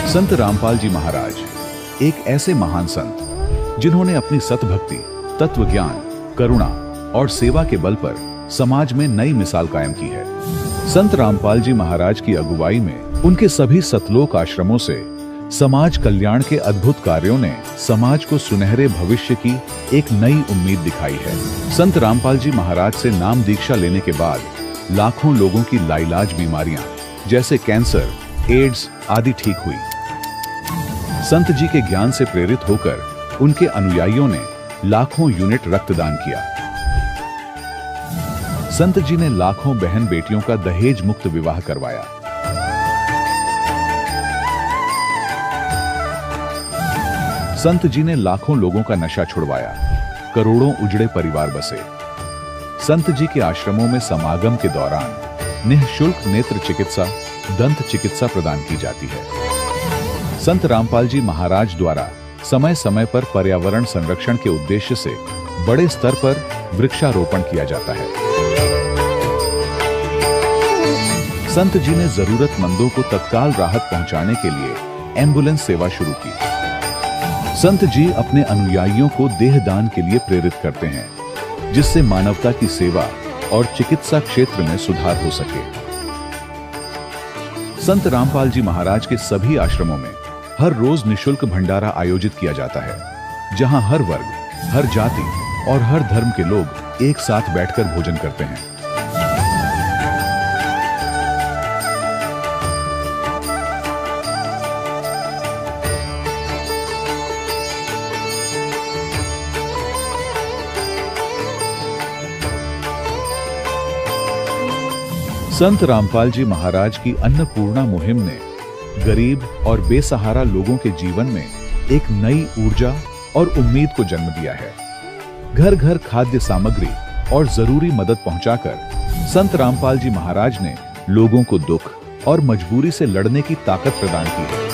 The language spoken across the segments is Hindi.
संत रामपाल जी महाराज एक ऐसे महान संत जिन्होंने अपनी सतभक्ति, तत्व ज्ञान, करुणा और सेवा के बल पर समाज में नई मिसाल कायम की है। संत रामपाल जी महाराज की अगुवाई में उनके सभी सतलोक आश्रमों से समाज कल्याण के अद्भुत कार्यों ने समाज को सुनहरे भविष्य की एक नई उम्मीद दिखाई है। संत रामपाल जी महाराज से नाम दीक्षा लेने के बाद लाखों लोगों की लाइलाज बीमारियां जैसे कैंसर, एड्स आदि ठीक हुई। संत जी के ज्ञान से प्रेरित होकर उनके अनुयायियों ने लाखों यूनिट रक्तदान किया। संत जी ने लाखों बहन बेटियों का दहेज मुक्त विवाह करवाया। संत जी ने लाखों लोगों का नशा छुड़वाया, करोड़ों उजड़े परिवार बसे। संत जी के आश्रमों में समागम के दौरान निःशुल्क नेत्र चिकित्सा, दंत चिकित्सा प्रदान की जाती है। संत रामपाल जी महाराज द्वारा समय समय पर पर्यावरण संरक्षण के उद्देश्य से बड़े स्तर पर वृक्षारोपण किया जाता है। संत जी ने जरूरतमंदों को तत्काल राहत पहुंचाने के लिए एम्बुलेंस सेवा शुरू की। संत जी अपने अनुयायियों को देहदान के लिए प्रेरित करते हैं, जिससे मानवता की सेवा और चिकित्सा क्षेत्र में सुधार हो सके। संत रामपाल जी महाराज के सभी आश्रमों में हर रोज निःशुल्क भंडारा आयोजित किया जाता है, जहां हर वर्ग, हर जाति और हर धर्म के लोग एक साथ बैठकर भोजन करते हैं। संत रामपाल जी महाराज की अन्नपूर्णा मुहिम ने गरीब और बेसहारा लोगों के जीवन में एक नई ऊर्जा और उम्मीद को जन्म दिया है। घर घर खाद्य सामग्री और जरूरी मदद पहुंचाकर संत रामपाल जी महाराज ने लोगों को दुख और मजबूरी से लड़ने की ताकत प्रदान की है।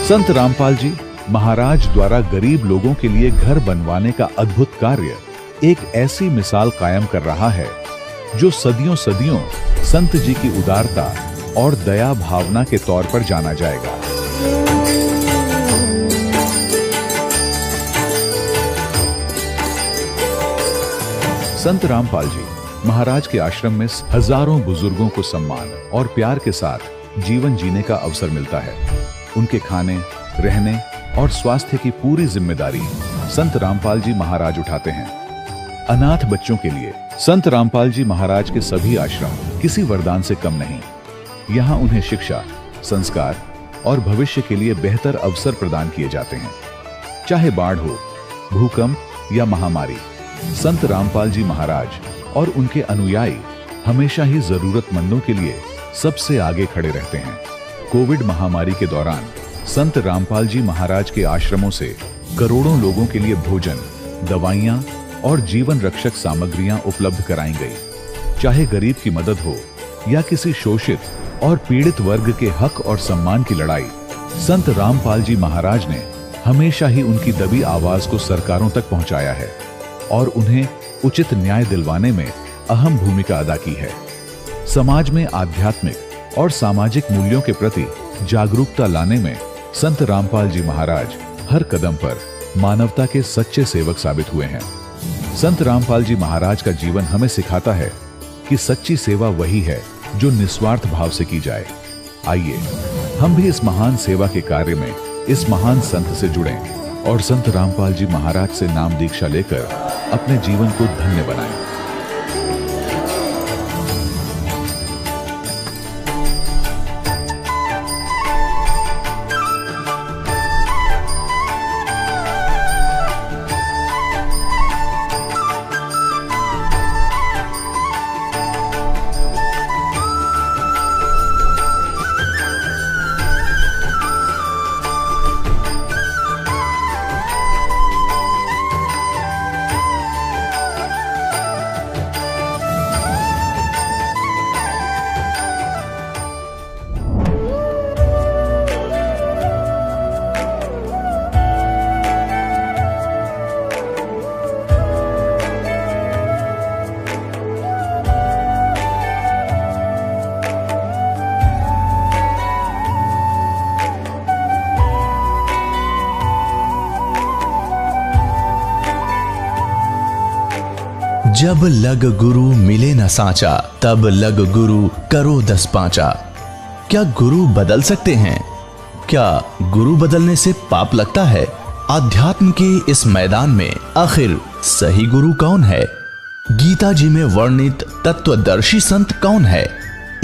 संत रामपाल जी महाराज द्वारा गरीब लोगों के लिए घर बनवाने का अद्भुत कार्य एक ऐसी मिसाल कायम कर रहा है जो सदियों सदियों संत जी की उदारता और दया भावना के तौर पर जाना जाएगा। संत रामपाल जी महाराज के आश्रम में हजारों बुजुर्गों को सम्मान और प्यार के साथ जीवन जीने का अवसर मिलता है। उनके खाने, रहने और स्वास्थ्य की पूरी जिम्मेदारी संत रामपाल जी महाराज उठाते हैं। अनाथ बच्चों के लिए संत रामपाल जी महाराज के सभी आश्रम किसी वरदान से कम नहीं। यहाँ उन्हें शिक्षा, संस्कार और भविष्य के लिए बेहतर अवसर प्रदान किए जाते हैं। चाहे बाढ़ हो, भूकंप या महामारी, संत रामपाल जी महाराज और उनके अनुयायी हमेशा ही जरूरतमंदों के लिए सबसे आगे खड़े रहते हैं। कोविड महामारी के दौरान संत रामपाल जी महाराज के आश्रमों से करोड़ों लोगों के लिए भोजन, दवाइयां और जीवन रक्षक सामग्रियां उपलब्ध कराई गई। चाहे गरीब की मदद हो या किसी शोषित और पीड़ित वर्ग के हक और सम्मान की लड़ाई, संत रामपाल जी महाराज ने हमेशा ही उनकी दबी आवाज को सरकारों तक पहुंचाया है और उन्हें उचित न्याय दिलवाने में अहम भूमिका अदा की है। समाज में आध्यात्मिक और सामाजिक मूल्यों के प्रति जागरूकता लाने में संत रामपाल जी महाराज हर कदम पर मानवता के सच्चे सेवक साबित हुए हैं। संत रामपाल जी महाराज का जीवन हमें सिखाता है कि सच्ची सेवा वही है जो निस्वार्थ भाव से की जाए। आइए हम भी इस महान सेवा के कार्य में इस महान संत से जुड़ें और संत रामपाल जी महाराज से नाम दीक्षा लेकर अपने जीवन को धन्य बनाएं। जब लग गुरु मिले न साचा, तब लग गुरु करो 10 पांचा। क्या गुरु बदल सकते हैं? क्या गुरु बदलने से पाप लगता है? आध्यात्म के इस मैदान में आखिर सही गुरु कौन है? गीता जी में वर्णित तत्वदर्शी संत कौन है?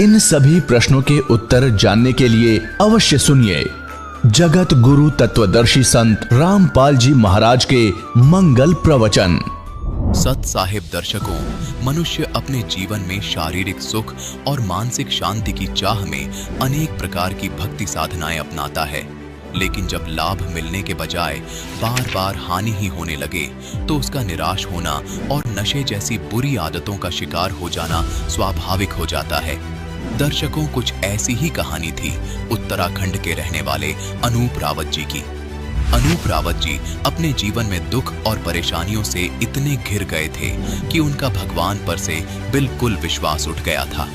इन सभी प्रश्नों के उत्तर जानने के लिए अवश्य सुनिए जगत गुरु तत्वदर्शी संत रामपाल जी महाराज के मंगल प्रवचन। सत साहिब दर्शकों, मनुष्य अपने जीवन में शारीरिक सुख और मानसिक शांति की चाह में अनेक प्रकार की भक्ति साधनाएं अपनाता है, लेकिन जब लाभ मिलने के बजाय बार बार हानि ही होने लगे तो उसका निराश होना और नशे जैसी बुरी आदतों का शिकार हो जाना स्वाभाविक हो जाता है। दर्शकों, कुछ ऐसी ही कहानी थी उत्तराखंड के रहने वाले अनूप रावत जी की। अनूप रावत जी अपने जीवन में दुख और परेशानियों से इतने घिर गए थे कि उनका भगवान पर से बिल्कुल विश्वास उठ गया था।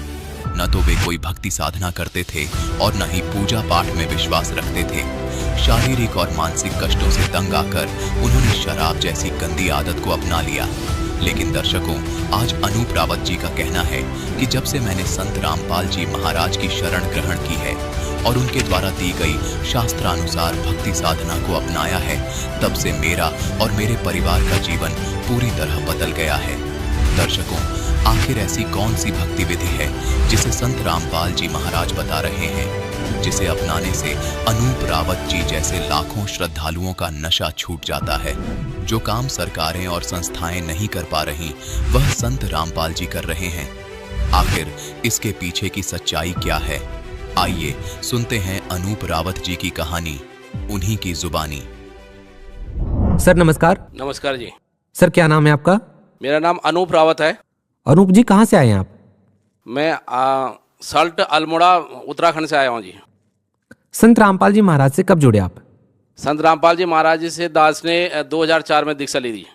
न तो वे कोई भक्ति साधना करते थे और न ही पूजा पाठ में विश्वास रखते थे। शारीरिक और मानसिक कष्टों से तंग आकर उन्होंने शराब जैसी गंदी आदत को अपना लिया। लेकिन दर्शकों, आज अनूप रावत जी का कहना है कि जब से मैंने संत रामपाल जी महाराज की शरण ग्रहण की है और उनके द्वारा दी गई शास्त्रानुसार भक्ति साधना को अपनाया है, तब से मेरा और मेरे परिवार का जीवन पूरी तरह बदल गया है। दर्शकों, आखिर ऐसी कौन सी भक्ति विधि है जिसे संत रामपाल जी महाराज बता रहे हैं, जिसे अपनाने से अनूप रावत जी जैसे लाखों श्रद्धालुओं का नशा छूट जाता है? जो काम सरकारें और संस्थाएं नहीं कर पा रही, वह संत रामपाल जी कर रहे हैं। आखिर इसके पीछे की सच्चाई क्या है? आइए सुनते हैं अनूप रावत जी की कहानी, उन्हीं की जुबानी। सर नमस्कार। नमस्कार जी। सर क्या नाम है आपका? मेरा नाम अनूप रावत है। अनूप जी कहाँ से आए हैं आप? मैं सल्ट अल्मोड़ा उत्तराखंड से आया हूँ जी। संत रामपाल जी महाराज से कब जुड़े आप? संत रामपाल जी महाराज जी से दास ने 2004 में दीक्षा ली थी।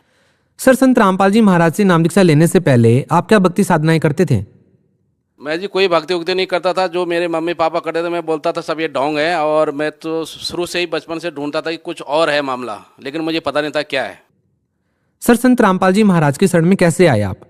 सर संत रामपाल जी महाराज से नाम दीक्षा लेने से पहले आप क्या भक्ति साधनाएं करते थे? मैं जी कोई भक्ति उक्ति नहीं करता था। जो मेरे मम्मी पापा करते थे मैं बोलता था सब ये ढोंग है, और मैं तो शुरू से ही बचपन से ढूंढता था कि कुछ और है मामला, लेकिन मुझे पता नहीं था क्या है। सर संत रामपाल जी महाराज की शरण में कैसे आए आप?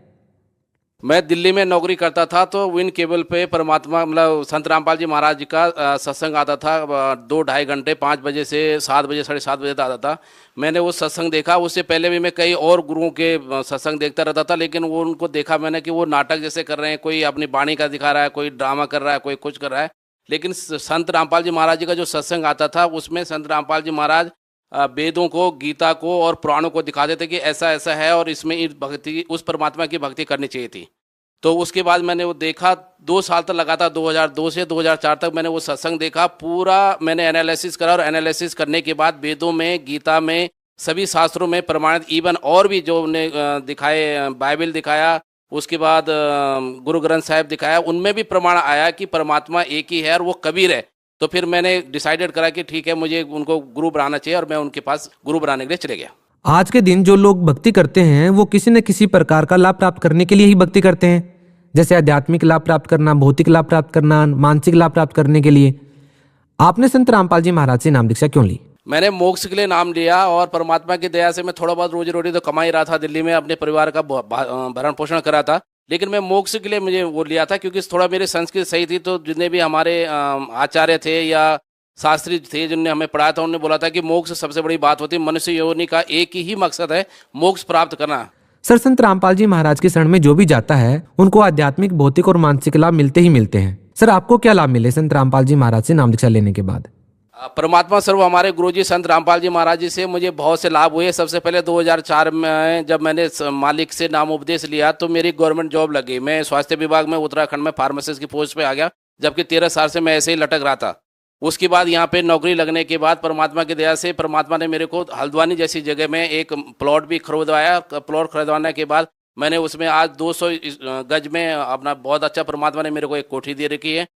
मैं दिल्ली में नौकरी करता था, तो विन केबल पे परमात्मा मतलब संत रामपाल जी महाराज जी का सत्संग आता था 2-2.5 घंटे, 5 बजे से 7 बजे 7:30 बजे तक आता था। मैंने वो सत्संग देखा। उससे पहले भी मैं कई और गुरुओं के सत्संग देखता रहता था, लेकिन वो उनको देखा मैंने कि वो नाटक जैसे कर रहे हैं, कोई अपनी वाणी का दिखा रहा है, कोई ड्रामा कर रहा है, कोई कुछ कर रहा है। लेकिन संत रामपाल जी महाराज जी का जो सत्संग आता था उसमें संत रामपाल जी महाराज वेदों को, गीता को और पुराणों को दिखा देते कि ऐसा ऐसा है और इसमें इस भक्ति, उस परमात्मा की भक्ति करनी चाहिए थी। तो उसके बाद मैंने वो देखा। 2 साल तक लगा था, 2002 से 2004 तक मैंने वो सत्संग देखा। पूरा मैंने एनालिसिस करा, और एनालिसिस करने के बाद वेदों में, गीता में, सभी शास्त्रों में प्रमाणित, इवन और भी जो उन्हें दिखाए, बाइबल दिखाया, उसके बाद गुरु ग्रंथ साहिब दिखाया, उनमें भी प्रमाण आया कि परमात्मा एक ही है और वो कबीर है। तो फिर मैंने डिसाइडेड करा कि ठीक है, मुझे उनको गुरु बनाना चाहिए, और मैं उनके पास गुरु बनाने के लिए चले गया। आज के दिन जो लोग भक्ति करते हैं वो किसी न किसी प्रकार का लाभ प्राप्त करने के लिए ही भक्ति करते हैं, जैसे आध्यात्मिक लाभ प्राप्त करना, भौतिक लाभ प्राप्त करना, मानसिक लाभ प्राप्त करने के लिए। आपने संत रामपाल जी महाराज से नाम दीक्षा क्यों ली? मैंने मोक्ष के लिए नाम लिया, और परमात्मा की दया से मैं थोड़ा बहुत रोजी रोटी तो कमा ही रहा था। दिल्ली में अपने परिवार का भरण पोषण करा था, लेकिन मैं मोक्ष के लिए मुझे वो लिया था क्योंकि थोड़ा मेरी संस्कृत सही थी। तो जितने भी हमारे आचार्य थे या शास्त्री थे जिन्होंने हमें पढ़ाया था, उन्होंने बोला था कि मोक्ष सबसे बड़ी बात होती है। मनुष्य योनि का एक ही मकसद है, मोक्ष प्राप्त करना। सर संत रामपाल जी महाराज की शरण में जो भी जाता है उनको आध्यात्मिक, भौतिक और मानसिक लाभ मिलते ही मिलते हैं। सर आपको क्या लाभ मिले संत रामपाल जी महाराज से नाम दीक्षा लेने के बाद? परमात्मा स्वरूप हमारे गुरुजी संत रामपाल जी महाराज जी से मुझे बहुत से लाभ हुए। सबसे पहले 2004 में जब मैंने मालिक से नाम उपदेश लिया तो मेरी गवर्नमेंट जॉब लगी। मैं स्वास्थ्य विभाग में उत्तराखंड में फार्मासिस्ट की पोस्ट पे आ गया, जबकि 13 साल से मैं ऐसे ही लटक रहा था। उसके बाद यहाँ पे नौकरी लगने के बाद परमात्मा की दया से परमात्मा ने मेरे को हल्द्वानी जैसी जगह में एक प्लॉट भी खरीदवाया। प्लॉट खरीदवाने के बाद मैंने उसमें आज 200 गज में अपना बहुत अच्छा परमात्मा ने मेरे को एक कोठी दे रखी है।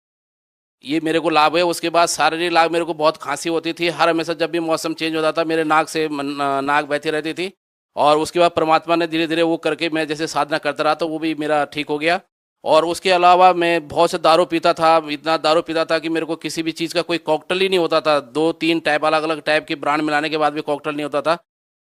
ये मेरे को लाभ है। उसके बाद शारीरिक लाभ, मेरे को बहुत खांसी होती थी हर हमेशा, जब भी मौसम चेंज होता था मेरे नाक से नाक बहती रहती थी। और उसके बाद परमात्मा ने धीरे धीरे वो करके मैं जैसे साधना करता रहा तो वो भी मेरा ठीक हो गया। और उसके अलावा मैं बहुत से दारू पीता था, इतना दारू पीता था कि मेरे को किसी भी चीज़ का कोई कॉकटेल ही नहीं होता था। 2-3 टाइप, अलग अलग टाइप के ब्रांड मिलाने के बाद भी कॉकटेल नहीं होता था।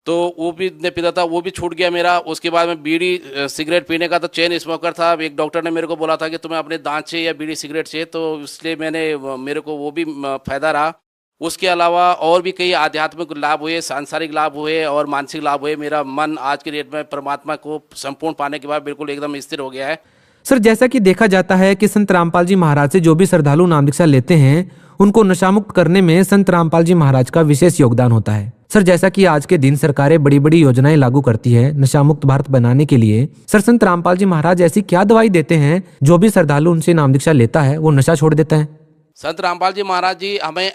तो वो भी मैं पीता था, वो भी छूट गया मेरा। उसके बाद मैं बीड़ी सिगरेट पीने का तो चेन स्मोकर था। एक डॉक्टर ने मेरे को बोला था कि तुम्हें अपने दांत से या बीड़ी सिगरेट से, तो इसलिए मेरे को वो भी फायदा रहा। उसके अलावा और भी कई आध्यात्मिक लाभ हुए, सांसारिक लाभ हुए और मानसिक लाभ हुए। मेरा मन आज की डेट में परमात्मा को संपूर्ण पाने के बाद बिल्कुल एकदम स्थिर हो गया है। सर, जैसा कि देखा जाता है कि संत रामपाल जी महाराज से जो भी श्रद्धालु नाम दीक्षा लेते हैं उनको नशामुक्त करने में संत रामपाल जी महाराज का विशेष योगदान होता है। सर, जैसा कि आज के दिन सरकारें बड़ी बड़ी योजनाएं लागू करती है नशामुक्त भारत बनाने के लिए, सर संत रामपाल जी महाराज ऐसी क्या दवाई देते हैं जो भी श्रद्धालु उनसे नाम दीक्षा लेता है वो नशा छोड़ देता है? संत रामपाल जी महाराज जी हमें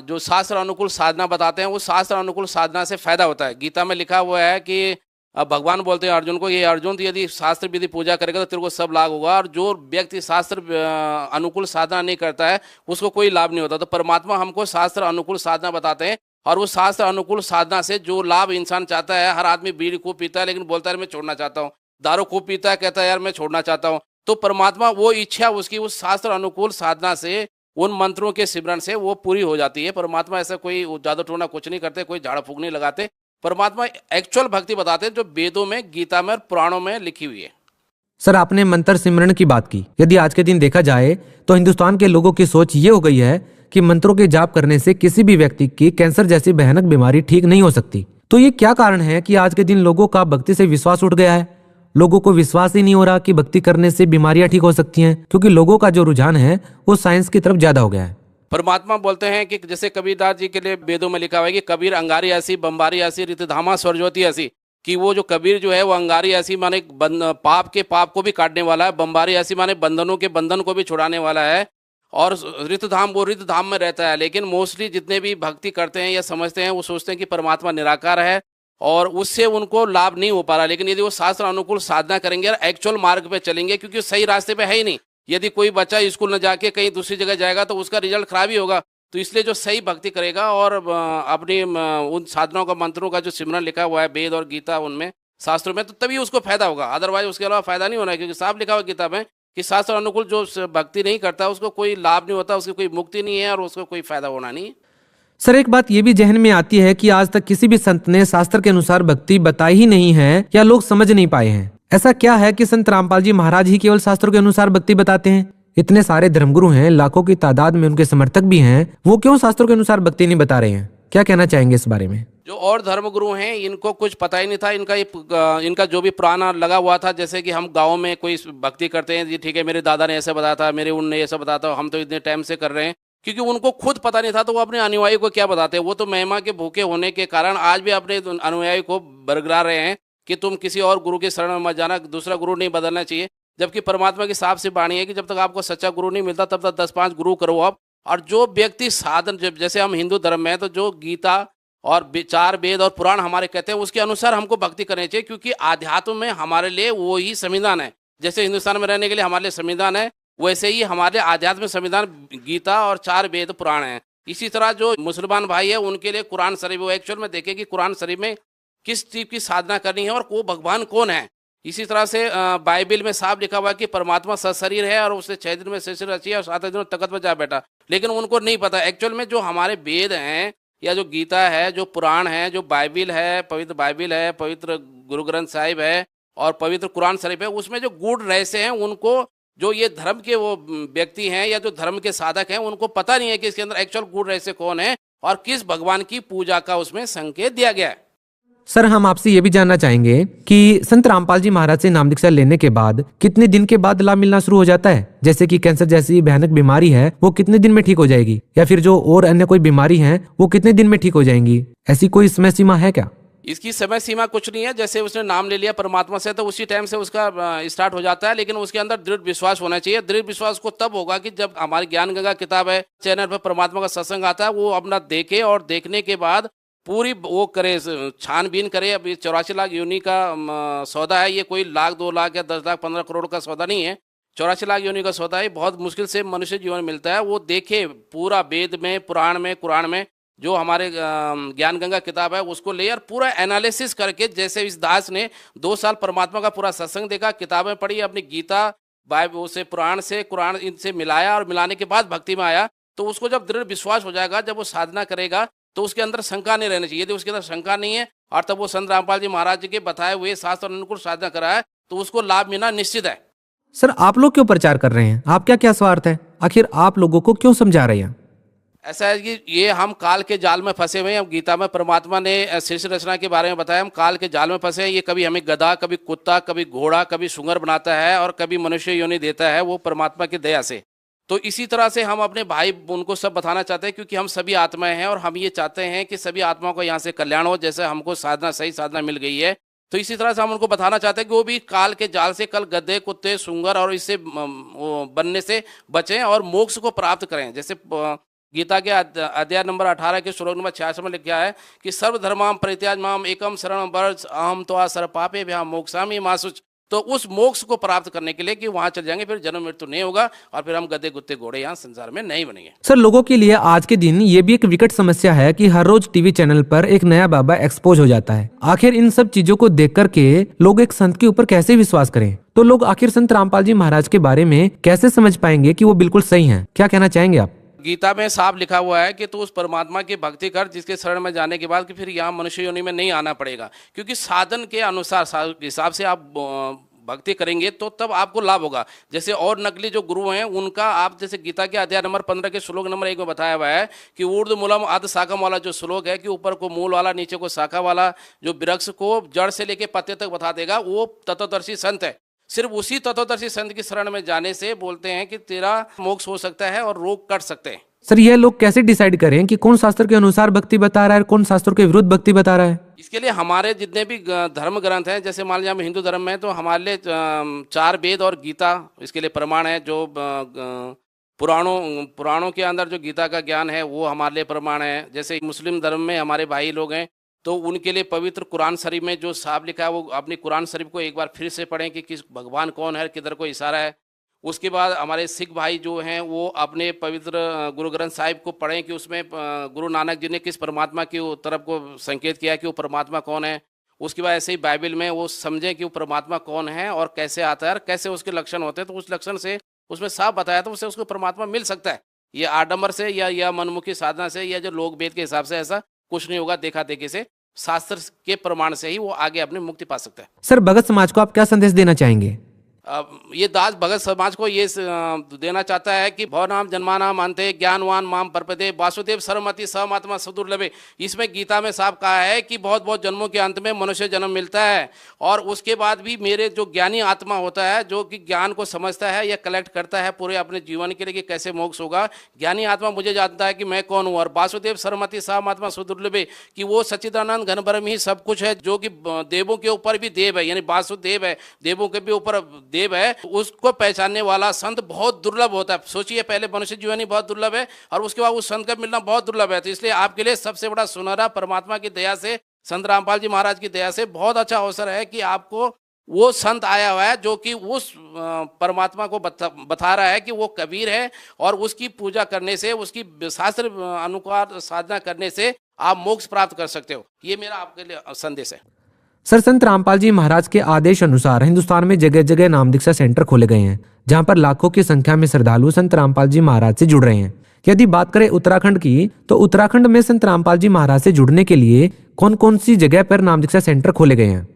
जो शास्त्र अनुकूल साधना बताते हैं, वो शास्त्र अनुकूल साधना से फायदा होता है। गीता में लिखा हुआ है कि भगवान बोलते हैं अर्जुन को, ये अर्जुन तो यदि शास्त्र विधि पूजा करेगा तो तेरे को सब लाभ होगा, और जो व्यक्ति शास्त्र अनुकूल साधना नहीं करता है उसको कोई लाभ नहीं होता। तो परमात्मा हमको शास्त्र अनुकूल साधना बताते हैं, और उस शास्त्र अनुकूल साधना से जो लाभ इंसान चाहता है, हर आदमी बीड़ी खूब पीता है लेकिन बोलता है मैं छोड़ना चाहता हूँ, दारू खूब पीता है कहता है यार मैं छोड़ना चाहता हूँ, तो परमात्मा वो इच्छा उसकी उस शास्त्र अनुकूल साधना से, उन मंत्रों के सिमरन से वो पूरी हो जाती है। परमात्मा ऐसा कोई जादू टोना कुछ नहीं करते, कोई झाड़ फूक नहीं लगाते। परमात्मा एक्चुअल भक्ति बताते हैं जो वेदों में, गीता में और पुराणों में लिखी हुई है। सर, आपने मंत्र सिमरन की बात की। यदि आज के दिन देखा जाए तो हिंदुस्तान के लोगों की सोच ये हो गई है कि मंत्रों के जाप करने से किसी भी व्यक्ति की कैंसर जैसी भयानक बीमारी ठीक नहीं हो सकती। तो ये क्या कारण है कि आज के दिन लोगों का भक्ति से विश्वास उठ गया है? लोगों को विश्वास ही नहीं हो रहा कि भक्ति करने से बीमारियां ठीक हो सकती हैं, क्योंकि लोगों का जो रुझान है वो साइंस की तरफ ज्यादा हो गया है। परमात्मा बोलते हैं कि जैसे कबीरदास जी के लिए वेदों में लिखा हुआ है कि कबीर अंगारी ऐसी, बम्बारी ऐसी, रितधामा स्वरज्योति ऐसी, कि वो जो कबीर जो है वो अंगारी ऐसी माने पाप के पाप को भी काटने वाला है, बम्बारी ऐसी माने बंधनों के बंधन को भी छुड़ाने वाला है, और रितधाम वो रितधाम में रहता है। लेकिन मोस्टली जितने भी भक्ति करते हैं या समझते हैं वो सोचते हैं कि परमात्मा निराकार है और उससे उनको लाभ नहीं हो पा रहा। लेकिन यदि वो शास्त्र अनुकूल साधना करेंगे और एक्चुअल मार्ग पे चलेंगे, क्योंकि सही रास्ते पे है ही नहीं। यदि कोई बच्चा स्कूल न जाके कहीं दूसरी जगह जाएगा तो उसका रिजल्ट खराब ही होगा। तो इसलिए जो सही भक्ति करेगा और अपनी उन साधनाओं का, मंत्रों का जो सिमरन लिखा हुआ है वेद और गीता उनमें, शास्त्रों में, तो तभी उसको फायदा होगा। अदरवाइज उसके अलावा फायदा नहीं होना है, क्योंकि साफ लिखा हुआ गीता में कि शास्त्र अनुकूल जो भक्ति नहीं करता उसको कोई लाभ नहीं होता, उसकी कोई मुक्ति नहीं है और उसको कोई फायदा होना नहीं है। सर, एक बात ये भी जहन में आती है कि आज तक किसी भी संत ने शास्त्र के अनुसार भक्ति बताई ही नहीं है या लोग समझ नहीं पाए हैं। ऐसा क्या है कि संत रामपाल जी महाराज ही केवल शास्त्रों के अनुसार भक्ति बताते हैं? इतने सारे धर्मगुरु हैं, लाखों की तादाद में उनके समर्थक भी हैं, वो क्यों शास्त्रों के अनुसार भक्ति नहीं बता रहे हैं? क्या कहना चाहेंगे इस बारे में? जो और धर्मगुरु हैं इनको कुछ पता ही नहीं था। इनका जो भी पुराना लगा हुआ था, जैसे कि हम गांव में कोई भक्ति करते हैं जी, ठीक है मेरे दादा ने ऐसा बताया था, मेरे उनने ऐसा बताया था, हम तो इतने टाइम से कर रहे हैं, क्योंकि उनको खुद पता नहीं था तो वो अपने अनुयायी को क्या बताते हैं। वो तो महिमा के भूखे होने के कारण आज भी अपने अनुयायी को बरगला रहे हैं कि तुम किसी और गुरु के शरण में मत जाना, दूसरा गुरु नहीं बदलना चाहिए। जबकि परमात्मा की साफ सी वाणी है कि जब तक आपको सच्चा गुरु नहीं मिलता तब तक 10-5 गुरु करो आप। और जो व्यक्ति साधन, जैसे हम हिंदू धर्म में है तो जो गीता और 4 वेद और पुराण हमारे कहते हैं उसके अनुसार हमको भक्ति करनी चाहिए, क्योंकि आध्यात्म में हमारे लिए वो ही संविधान है। जैसे हिंदुस्तान में रहने के लिए हमारे लिए संविधान है, वैसे ही हमारे आध्यात्मिक संविधान गीता और 4 वेद पुराण है। इसी तरह जो मुसलमान भाई है उनके लिए कुरान शरीफ, वो एक्चुअल में देखें कि कुरान शरीफ में किस चीज की साधना करनी है और वो भगवान कौन है। इसी तरह से बाइबल में साफ लिखा हुआ है कि परमात्मा सशरीर है और उसने 6 दिन में शरीर रची है और 7 दिन में तख्त पर जा बैठा। लेकिन उनको नहीं पता एक्चुअल में जो हमारे वेद हैं या जो गीता है, जो पुराण है, जो बाइबल है, पवित्र बाइबल है, पवित्र गुरु ग्रंथ साहिब है और पवित्र कुरान शरीफ है, उसमें जो गूढ़ रहस्य हैं उनको, जो ये धर्म के वो व्यक्ति हैं या जो धर्म के साधक हैं उनको पता नहीं है कि इसके अंदर एक्चुअल गूढ़ रहस्य कौन है और किस भगवान की पूजा का उसमें संकेत दिया गया है। सर, हम आपसे ये भी जानना चाहेंगे कि संत रामपाल जी महाराज से नाम दीक्षा लेने के बाद कितने दिन के बाद लाभ मिलना शुरू हो जाता है? जैसे कि कैंसर जैसी भयानक बीमारी है वो कितने दिन में ठीक हो जाएगी, या फिर जो और अन्य कोई बीमारी है वो कितने दिन में ठीक हो जाएंगी? ऐसी कोई समय सीमा है क्या? इसकी समय सीमा कुछ नहीं है। जैसे उसने नाम ले लिया परमात्मा से तो उसी टाइम से उसका स्टार्ट हो जाता है, लेकिन उसके अंदर दृढ़ विश्वास होना चाहिए। दृढ़ विश्वास को तब होगा कि जब हमारी ज्ञान गंगा किताब है चैनल पर परमात्मा का सत्संग आता है, वो अपना देखे और देखने के बाद पूरी वो करे, छानबीन करे। अब 84 लाख योनि का सौदा है, ये कोई लाख 2 लाख या 10 लाख 15 करोड़ का सौदा नहीं है। 84 लाख योनि का सौदा है, बहुत मुश्किल से मनुष्य जीवन मिलता है। वो देखे पूरा वेद में, पुराण में, कुरान में, जो हमारे ज्ञान गंगा किताब है उसको ले और पूरा एनालिसिस करके, जैसे इस दास ने 2 साल परमात्मा का पूरा सत्संग देखा, किताबें पढ़ी, अपनी गीता बाइबल से, पुराण से, कुरान इनसे मिलाया और मिलाने के बाद भक्ति में आया, तो उसको जब दृढ़ विश्वास हो जाएगा, जब वो साधना करेगा तो उसके अंदर शंका नहीं रहनी चाहिए। यदि उसके अंदर शंका नहीं है और तब वो संत रामपाल जी महाराज जी के बताए हुए शास्त्र अनुकूल साधना कराए तो उसको लाभ मिलना निश्चित है। सर आप लोग क्यों प्रचार कर रहे हैं? आपका क्या स्वार्थ है? आखिर आप लोगों को क्यों समझा रहे हैं? ऐसा है कि ये हम काल के जाल में फंसे हुए हैं। गीता में परमात्मा ने सृष्टि रचना के बारे में बताया, हम काल के जाल में फंसे हैं। ये कभी हमें गधा, कभी कुत्ता, कभी घोड़ा, कभी सुअर बनाता है और कभी मनुष्य योनि देता है, वो परमात्मा की दया से। तो इसी तरह से हम अपने भाई उनको सब बताना चाहते हैं, क्योंकि हम सभी आत्माएं हैं और हम ये चाहते हैं कि सभी आत्माओं को यहाँ से कल्याण हो। जैसे हमको साधना, सही साधना मिल गई है, तो इसी तरह से हम उनको बताना चाहते हैं कि वो भी काल के जाल से, कल गधे, कुत्ते, सूंगर और इससे बनने से बचें और मोक्ष को प्राप्त करें। जैसे गीता के अध्याय नंबर 18 के श्लोक नंबर 66 में लिखा है कि सर्वधर्माम परित्याज माम एकम शरणम व्रज अहम त्वा सर्वपापे भ्याम मोक्षामि मा शुच। तो उस मोक्ष को प्राप्त करने के लिए कि वहां चल जाएंगे, फिर जन्म मृत्यु नहीं होगा और फिर हम गधे, कुत्ते, घोड़े यहाँ संसार में नहीं बनेंगे। सर लोगों के लिए आज के दिन ये भी एक विकट समस्या है कि हर रोज टीवी चैनल पर एक नया बाबा एक्सपोज हो जाता है। आखिर इन सब चीजों को देख करके लोग एक संत के ऊपर कैसे विश्वास करें? तो लोग आखिर संत रामपाल जी महाराज के बारे में कैसे समझ पाएंगे कि वो बिल्कुल सही है? क्या कहना चाहेंगे आप? गीता में साफ लिखा हुआ है कि तू उस परमात्मा की भक्ति कर जिसके शरण में जाने के बाद कि फिर यहाँ मनुष्य योनि में नहीं आना पड़ेगा, क्योंकि साधन के अनुसार हिसाब से आप भक्ति करेंगे तो तब आपको लाभ होगा। जैसे और नकली जो गुरु हैं उनका आप जैसे गीता के अध्याय नंबर 15 के श्लोक नंबर 1 में बताया हुआ है कि ऊर्ध्व मूलम आद शाखम वाला जो श्लोक है कि ऊपर को मूल वाला, नीचे को शाखा वाला, जो वृक्ष को जड़ से लेके पत्ते तक बता देगा, वो तत्वदर्शी संत है। सिर्फ उसी तत्वदर्शी संत की शरण में जाने से बोलते हैं कि तेरा मोक्ष हो सकता है और रोग कट सकते हैं। सर ये लोग कैसे डिसाइड करें कि कौन शास्त्र के अनुसार भक्ति बता रहा है और कौन शास्त्रों के विरुद्ध भक्ति बता रहा है? इसके लिए हमारे जितने भी धर्म ग्रंथ हैं, जैसे मान लीजिए हम हिंदू धर्म में हैं तो हमारे लिए 4 वेद और गीता इसके लिए प्रमाण है। जो पुराणों के अंदर जो गीता का ज्ञान है वो हमारे लिए प्रमाण है। जैसे मुस्लिम धर्म में हमारे भाई लोग हैं तो उनके लिए पवित्र कुरान शरीफ में जो साफ लिखा है वो अपनी कुरान शरीफ को एक बार फिर से पढ़ें कि किस भगवान कौन है, किधर को इशारा है। उसके बाद हमारे सिख भाई जो हैं वो अपने पवित्र गुरु ग्रंथ साहिब को पढ़ें कि उसमें गुरु नानक जी ने किस परमात्मा की तरफ को संकेत किया है कि वो परमात्मा कौन है। उसके बाद ऐसे ही बाइबल में वो समझें कि वो परमात्मा कौन है और कैसे आता है और कैसे उसके लक्षण होते हैं। तो उस लक्षण से उसमें साफ बताया तो उससे उसको परमात्मा मिल सकता है। ये आडंबर से या मनमुखी साधना से या जो लोक वेद के हिसाब से ऐसा कुछ नहीं होगा। देखा देखी से, शास्त्र के प्रमाण से ही वो आगे अपनी मुक्ति पा सकता है। सर भगत समाज को आप क्या संदेश देना चाहेंगे? ये दास भगत समाज को ये देना चाहता है कि भव नाम जन्मानाम अंते ज्ञानवान माम परपदे वासुदेव सर्वमति सहमात्मा सुदुर्लभे। इसमें गीता में साफ कहा है कि बहुत बहुत जन्मों के अंत में मनुष्य जन्म मिलता है और उसके बाद भी मेरे जो ज्ञानी आत्मा होता है जो कि ज्ञान को समझता है या कलेक्ट करता है पूरे अपने जीवन के लिए कि कैसे मोक्ष होगा, ज्ञानी आत्मा मुझे जानता है कि मैं कौन हूँ। और वासुदेव सर्वमति सहमात्मा सुदुर्लभे कि वो सच्चिदानंद घन ब्रह्म ही सब कुछ है, जो कि देवों के ऊपर भी देव है, यानी वासुदेव है, देवों के भी ऊपर देव है। उसको पहचानने वाला संत बहुत दुर्लभ होता है। सोचिए, पहले मनुष्य जीवन ही बहुत दुर्लभ है और उसके बाद उस संत का मिलना बहुत दुर्लभ है। तो इसलिए आपके लिए सबसे बड़ा सुनहरा परमात्मा की दया से, संत रामपाल जी महाराज की दया से बहुत अच्छा अवसर है कि आपको वो संत आया हुआ है जो कि उस परमात्मा को बता रहा है कि वो कबीर है और उसकी पूजा करने से, उसकी शास्त्र अनुसार साधना करने से आप मोक्ष प्राप्त कर सकते हो। ये मेरा आपके लिए संदेश है। सर संत रामपाल जी महाराज के आदेश अनुसार हिंदुस्तान में जगह जगह नाम दीक्षा सेंटर खोले गए हैं जहां पर लाखों की संख्या में श्रद्धालु संत रामपाल जी महाराज से जुड़ रहे हैं। यदि बात करें उत्तराखंड की, तो उत्तराखंड में संत रामपाल जी महाराज से जुड़ने के लिए कौन कौन सी जगह पर नाम दीक्षा सेंटर खोले गए हैं?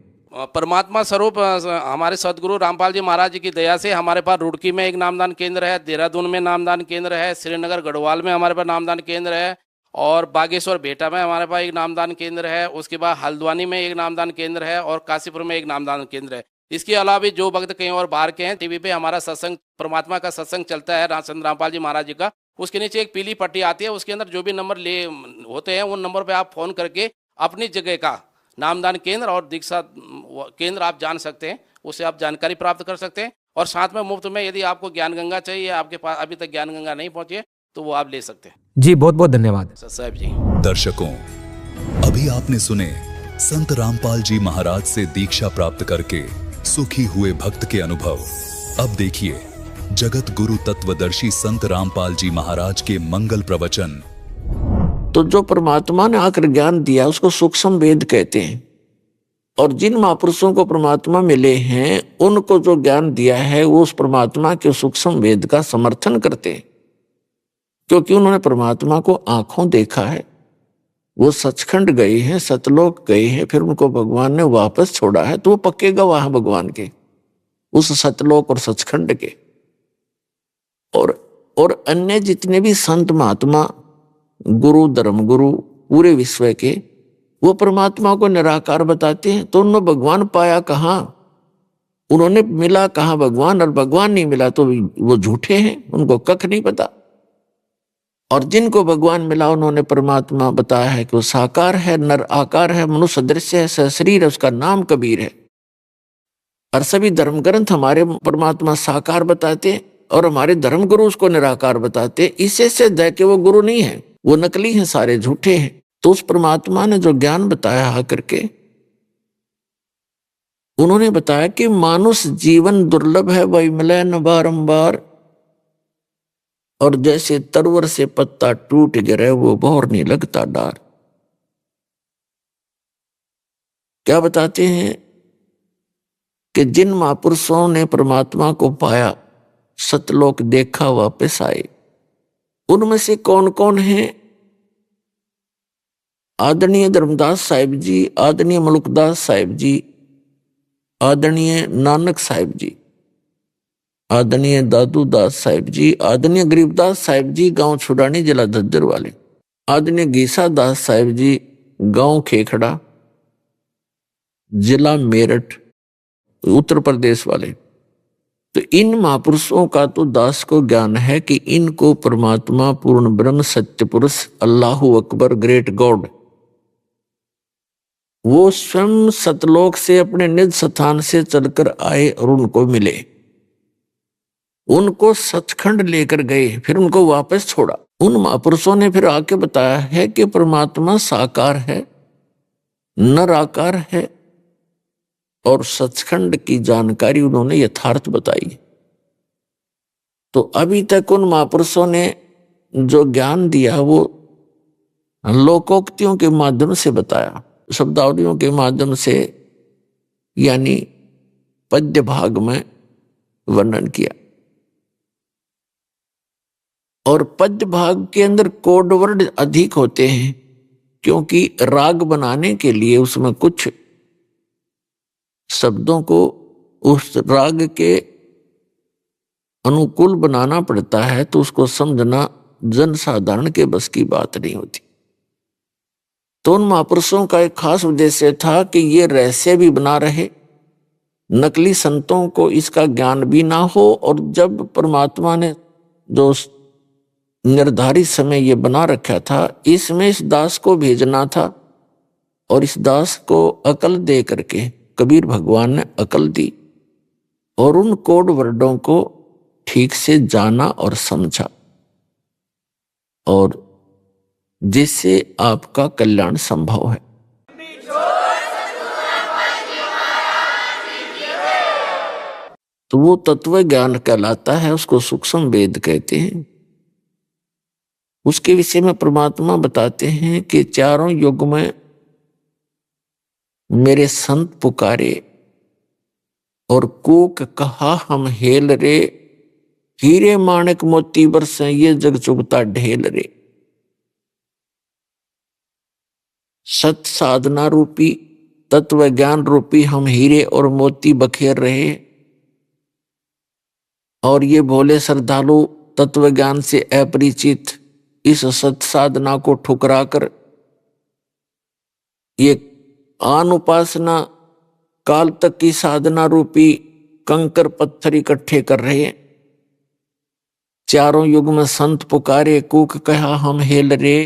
परमात्मा स्वरूप हमारे सदगुरु रामपाल जी महाराज जी की दया से हमारे पास रुड़की में एक नामदान केंद्र है, देहरादून में नामदान केंद्र है, श्रीनगर गढ़वाल में हमारे पास नामदान केंद्र है और बागेश्वर बेटा में हमारे पास एक नामदान केंद्र है। उसके बाद हल्द्वानी में एक नामदान केंद्र है और काशीपुर में एक नामदान केंद्र है। इसके अलावा भी जो भक्त कहीं और बाहर के हैं, टीवी पे हमारा सत्संग, परमात्मा का सत्संग चलता है संत रामपाल जी महाराज जी का। उसके नीचे एक पीली पट्टी आती है, उसके अंदर जो भी नंबर ले होते हैं उन नंबर पर आप फोन करके अपनी जगह का नामदान केंद्र और दीक्षा केंद्र आप जान सकते हैं, उससे आप जानकारी प्राप्त कर सकते हैं। और साथ में मुफ्त में यदि आपको ज्ञान गंगा चाहिए, आपके पास अभी तक ज्ञान गंगा नहीं पहुंची है, तो वो आप ले सकते हैं। जी बहुत बहुत धन्यवाद साहब जी। दर्शकों, अभी आपने सुने संत रामपाल जी महाराज से दीक्षा प्राप्त करके सुखी हुए भक्त के अनुभव। अब देखिए जगत गुरु तत्वदर्शी संत रामपाल जी महाराज के मंगल प्रवचन। तो जो परमात्मा ने आकर ज्ञान दिया उसको सूक्ष्म वेद कहते हैं, और जिन महापुरुषों को परमात्मा मिले हैं उनको जो ज्ञान दिया है वो उस परमात्मा के सूक्ष्म वेद का समर्थन करते हैं, क्योंकि उन्होंने परमात्मा को आंखों देखा है, वो सचखंड गए हैं, सतलोक गए हैं, फिर उनको भगवान ने वापस छोड़ा है, तो वो पक्के गवाह हैं भगवान के, उस सतलोक और सचखंड के। और अन्य जितने भी संत महात्मा, गुरु, धर्म गुरु पूरे विश्व के, वो परमात्मा को निराकार बताते हैं। तो उन्होंने भगवान पाया कहाँ, उन्होंने मिला कहाँ भगवान, और भगवान नहीं मिला तो वो झूठे हैं, उनको कख नहीं पता। और जिनको भगवान मिला उन्होंने परमात्मा बताया है कि वो साकार है, नर आकार है, मनुष्य सदृश है, सशरीर है, उसका नाम कबीर है। और सभी धर्म ग्रंथ हमारे परमात्मा साकार बताते और हमारे धर्म गुरु उसको निराकार बताते। इससे सिद्ध है कि वो गुरु नहीं है, वो नकली हैं, सारे झूठे हैं। तो उस परमात्मा ने जो ज्ञान बताया आकर के, उन्होंने बताया कि मानुष जीवन दुर्लभ है, वही मिले न बारंबार, और जैसे तरवर से पत्ता टूट गिरे वो बहुर नहीं लगता डार। क्या बताते हैं कि जिन महापुरुषों ने परमात्मा को पाया, सतलोक देखा, वापस आए, उनमें से कौन कौन हैं? आदरणीय धर्मदास साहिब जी, आदरणीय मलुकदास साहिब जी, आदरणीय नानक साहिब जी, आदरणीय दादू दास साहिब जी, आदरणीय गरीबदास साहिब जी, गांव छुड़ानी, जिला झज्जर वाले, आदरणीय गीसा दास साहिब जी, गांव खेखड़ा, जिला मेरठ, उत्तर प्रदेश वाले। तो इन महापुरुषों का तो दास को ज्ञान है कि इनको परमात्मा, पूर्ण ब्रह्म, सत्य पुरुष, अल्लाहु अकबर, ग्रेट गॉड, वो स्वयं सतलोक से अपने निज स्थान से चलकर आए और उनको मिले, उनको सचखंड लेकर गए, फिर उनको वापस छोड़ा। उन महापुरुषों ने फिर आके बताया है कि परमात्मा साकार है, निराकार है, और सचखंड की जानकारी उन्होंने यथार्थ बताई। तो अभी तक उन महापुरुषों ने जो ज्ञान दिया वो लोकोक्तियों के माध्यम से बताया, शब्दावलियों के माध्यम से, यानी पद्य भाग में वर्णन किया। और पद्य भाग के अंदर कोड वर्ड अधिक होते हैं, क्योंकि राग बनाने के लिए उसमें कुछ शब्दों को उस राग के अनुकूल बनाना पड़ता है, तो उसको समझना जन साधारण के बस की बात नहीं होती। तो उन महापुरुषों का एक खास उद्देश्य था कि ये रहस्य भी बना रहे, नकली संतों को इसका ज्ञान भी ना हो, और जब परमात्मा ने जो निर्धारित समय ये बना रखा था, इसमें इस दास को भेजना था, और इस दास को अकल दे करके कबीर भगवान ने अकल दी, और उन कोड वर्डों को ठीक से जाना और समझा, और जिससे आपका कल्याण संभव है। तो वो तत्व ज्ञान कहलाता है, उसको सूक्ष्म वेद कहते हैं। उसके विषय में परमात्मा बताते हैं कि चारों युग में मेरे संत पुकारे, और कूक कहा हम हेल रे, हीरे माणक मोती बरसे ये जग चुगता ढेल रे। सत साधना रूपी, तत्व ज्ञान रूपी हम हीरे और मोती बखेर रहे, और ये भोले श्रद्धालु तत्व ज्ञान से अपरिचित इस सत साधना को ठुकरा कर ये आन उपासना, काल तक की साधना रूपी कंकर पत्थर इकट्ठे कर रहे हैं। चारों युग में संत पुकारे, कूक कहा हम हेल रे,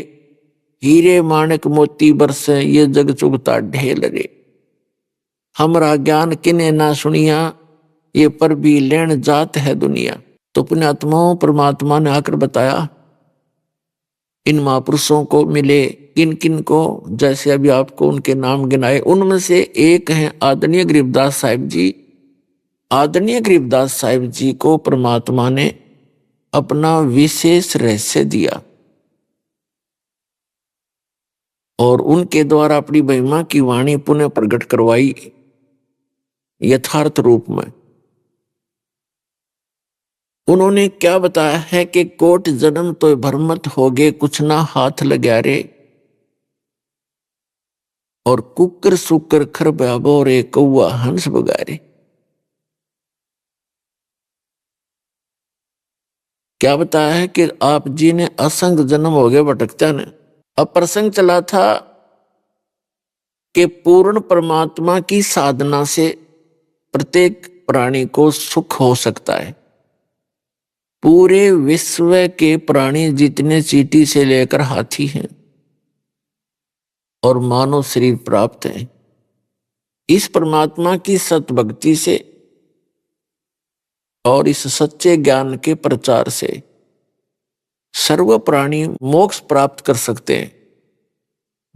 हीरे माणक मोती बरसे ये जग चुगता ढेल रे। हमरा ज्ञान किने ना सुनिया, ये पर भी लेन जात है दुनिया। तो पुण्यात्माओं, परमात्मा ने आकर बताया, इन महापुरुषों को मिले, किन किन को, जैसे अभी आपको उनके नाम गिनाए, उनमें से एक हैं आदरणीय गरीबदास साहिब जी। आदरणीय गरीबदास साहिब जी को परमात्मा ने अपना विशेष रहस्य दिया, और उनके द्वारा अपनी महिमा की वाणी पुनः प्रकट करवाई यथार्थ रूप में। उन्होंने क्या बताया है कि कोट जन्म तो भरमत हो गए, कुछ ना हाथ लग्या रे, और कुकर सुकर खरबाबो रे कौआ हंस बगारे। क्या बताया है कि आप जी ने असंग जन्म हो गए भटकता ने। अब प्रसंग चला था कि पूर्ण परमात्मा की साधना से प्रत्येक प्राणी को सुख हो सकता है। पूरे विश्व के प्राणी जितने चींटी से लेकर हाथी हैं और मानव शरीर प्राप्त है, इस परमात्मा की सतभक्ति से और इस सच्चे ज्ञान के प्रचार से सर्व प्राणी मोक्ष प्राप्त कर सकते हैं।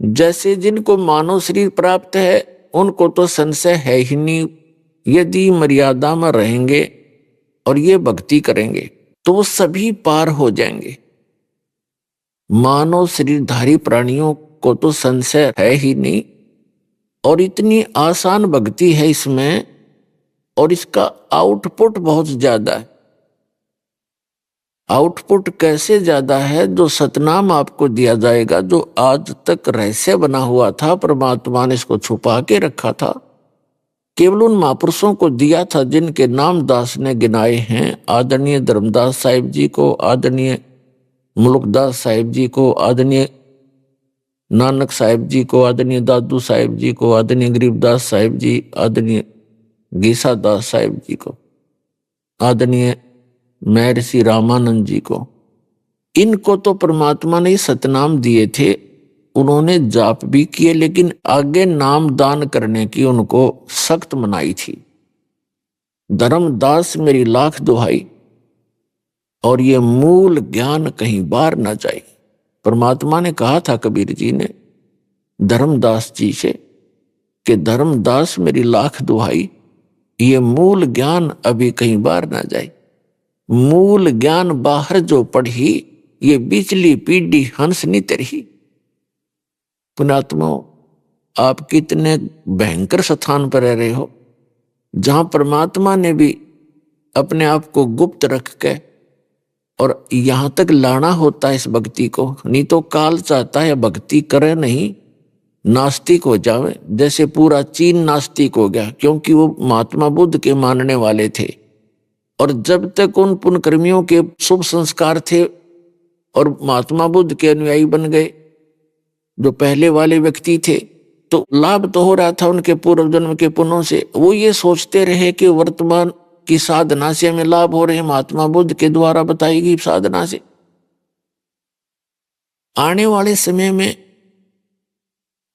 जैसे जिनको मानव शरीर प्राप्त है उनको तो संशय है ही नहीं, यदि मर्यादा में रहेंगे और ये भक्ति करेंगे तो वो सभी पार हो जाएंगे। मानव शरीरधारी प्राणियों को तो संशय है ही नहीं, और इतनी आसान भक्ति है इसमें, और इसका आउटपुट बहुत ज्यादा है। आउटपुट कैसे ज्यादा है? जो सतनाम आपको दिया जाएगा, जो आज तक रहस्य बना हुआ था, परमात्मा ने इसको छुपा के रखा था, केवल उन महापुरुषों को दिया था जिनके नाम दास ने गिनाए हैं। आदरणीय धर्मदास साहिब जी को, आदरणीय मुल्कदास साहिब जी को, आदरणीय नानक साहिब जी को, आदरणीय दादू साहिब जी को, आदरणीय गरीबदास साहिब जी, आदरणीय गीसा दास साहिब जी को, आदरणीय महर्षि रामानंद जी को। इनको तो परमात्मा ने सतनाम दिए थे, उन्होंने जाप भी किए, लेकिन आगे नाम दान करने की उनको सख्त मनाही थी। धर्मदास मेरी लाख दुहाई, और ये मूल ज्ञान कहीं बाहर ना जाए। परमात्मा ने कहा था कबीर जी ने धर्मदास जी से कि धर्मदास मेरी लाख दुहाई, ये मूल ज्ञान अभी कहीं बाहर ना जाए। मूल ज्ञान बाहर जो पढ़ी, ये बिचली पीढ़ी हंस नहीं तरही। पुणात्मा, आप कितने भयंकर स्थान पर रह रहे हो, जहां परमात्मा ने भी अपने आप को गुप्त रख के और यहां तक लाना होता है इस भक्ति को। नहीं तो काल चाहता है भक्ति करे नहीं, नास्तिक हो जावे। जैसे पूरा चीन नास्तिक हो गया, क्योंकि वो महात्मा बुद्ध के मानने वाले थे, और जब तक उन पुण्यकर्मियों के शुभ संस्कार थे और महात्मा बुद्ध के अनुयायी बन गए जो पहले वाले व्यक्ति थे, तो लाभ तो हो रहा था उनके पूर्व जन्म के पुण्यों से। वो ये सोचते रहे कि वर्तमान की साधना से हमें लाभ हो रहे हैं, महात्मा बुद्ध के द्वारा बताई गई साधना से। आने वाले समय में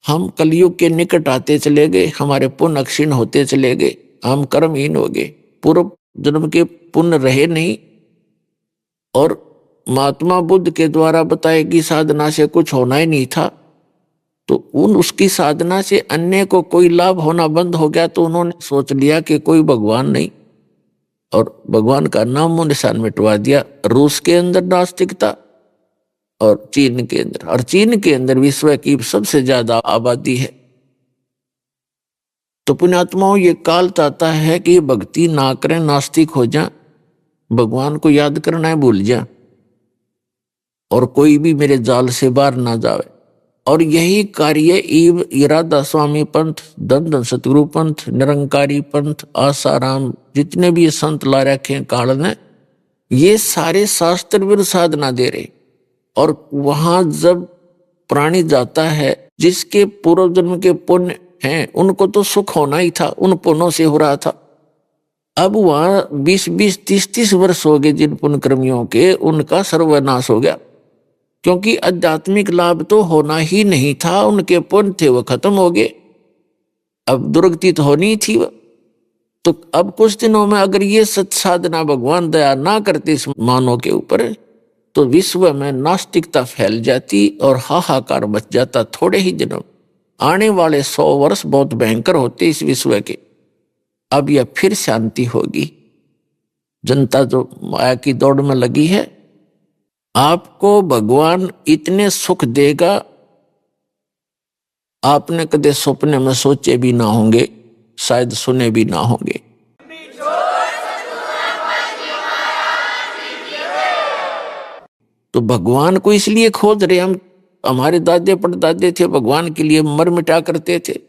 हम कलयुग के निकट आते चले गए, हमारे पुण्य क्षीण होते चले गए, हम कर्महीन हो गए, पूर्व जन्म के पुण्य रहे नहीं, और महात्मा बुद्ध के द्वारा बताई गई साधना से कुछ होना ही नहीं था। तो उसकी साधना से अन्य को कोई लाभ होना बंद हो गया, तो उन्होंने सोच लिया कि कोई भगवान नहीं, और भगवान का नामो निशान मिटवा दिया। रूस के अंदर नास्तिकता और चीन के अंदर, और चीन के अंदर विश्व की सबसे ज्यादा आबादी है। तो पुण्यात्माओं, ये काल चाहता है कि भक्ति ना करें, नास्तिक हो जाए, भगवान को याद करना है भूल जाए, और कोई भी मेरे जाल से बाहर ना जावे। और यही कार्य ईव इरादा स्वामी पंथ, दंदन सतगुरु पंथ, निरंकारी पंथ, आसाराम, जितने भी ये संत ला रखे हैं काल ने, ये सारे शास्त्र विरुद्ध साधना दे रहे। और वहां जब प्राणी जाता है, जिसके पूर्व जन्म के पुण्य हैं, उनको तो सुख होना ही था, उन पुण्यों से हो रहा था। अब वहां 20-20, 30-30 वर्ष हो गए जिन पुण्य कर्मियों के, उनका सर्वनाश हो गया, क्योंकि आध्यात्मिक लाभ तो होना ही नहीं था, उनके पुण्य थे वो खत्म हो गए। अब दुर्गति तो होनी थी वो। तो अब कुछ दिनों में अगर ये सत साधना भगवान दया ना करते इस मानव के ऊपर, तो विश्व में नास्तिकता फैल जाती और हाहाकार मच जाता थोड़े ही दिनों। आने वाले 100 वर्ष बहुत भयंकर होते इस विश्व के। अब यह फिर शांति होगी। जनता जो माया की दौड़ में लगी है, आपको भगवान इतने सुख देगा आपने कदे सपने में सोचे भी ना होंगे, शायद सुने भी ना होंगे। तो भगवान को इसलिए खोज रहे हम हमारे दादे परदादे थे, भगवान के लिए मर मिटा करते थे।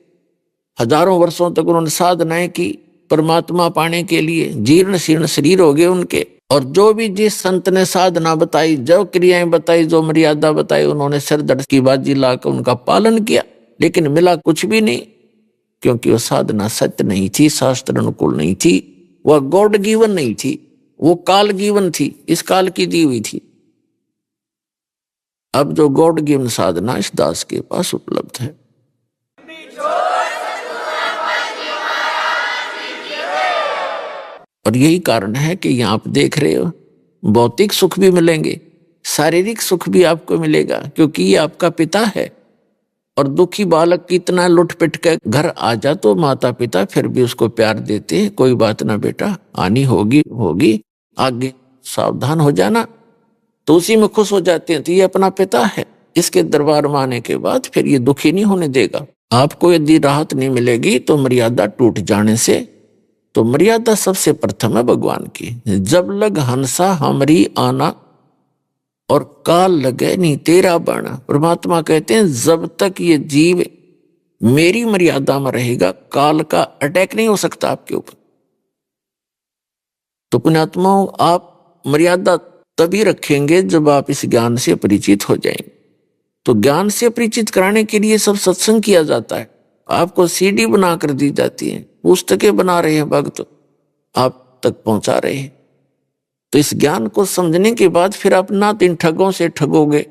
हजारों वर्षों तक उन्होंने साधनाएं की परमात्मा पाने के लिए। जीर्ण शीर्ण शरीर हो गए उनके, और जो भी जिस संत ने साधना बताई, जो क्रियाएं बताई, जो मर्यादा बताई, उन्होंने सिर धड़ की बाजी लाकर उनका पालन किया, लेकिन मिला कुछ भी नहीं, क्योंकि वो साधना सत्य नहीं थी, शास्त्र अनुकूल नहीं थी, वह गॉड गिवन नहीं थी, वो काल गिवन थी, इस काल की दी हुई थी। अब जो गॉड गिवन साधना इस दास के पास उपलब्ध है। और यही कारण है कि यहाँ आप देख रहे हो, भौतिक सुख भी मिलेंगे, शारीरिक सुख भी आपको मिलेगा, क्योंकि ये आपका पिता है। और दुखी बालक कितना लुट पिट के घर आ जा तो माता पिता फिर भी उसको प्यार देते हैं, कोई बात ना बेटा, आनी होगी होगी, आगे सावधान हो जाना, तो उसी में खुश हो जाते हैं। तो ये अपना पिता है, इसके दरबार में आने के बाद फिर ये दुखी नहीं होने देगा। आपको यदि राहत नहीं मिलेगी तो मर्यादा टूट जाने से, तो मर्यादा सबसे प्रथम है भगवान की। जब लग हंसा हमरी आना और काल लगे नहीं तेरा बाणा। परमात्मा कहते हैं जब तक ये जीव मेरी मर्यादा में रहेगा, काल का अटैक नहीं हो सकता आपके ऊपर। तो पुण्यात्माओं, आप मर्यादा तभी रखेंगे जब आप इस ज्ञान से परिचित हो जाएंगे। तो ज्ञान से परिचित कराने के लिए सब सत्संग किया जाता है, आपको सीडी बना कर दी जाती है, पुस्तकें बना रहे हैं भक्त, आप तक पहुंचा रहे हैं। तो इस ज्ञान को समझने के बाद फिर आप ना तो इन ठगों से ठगोगे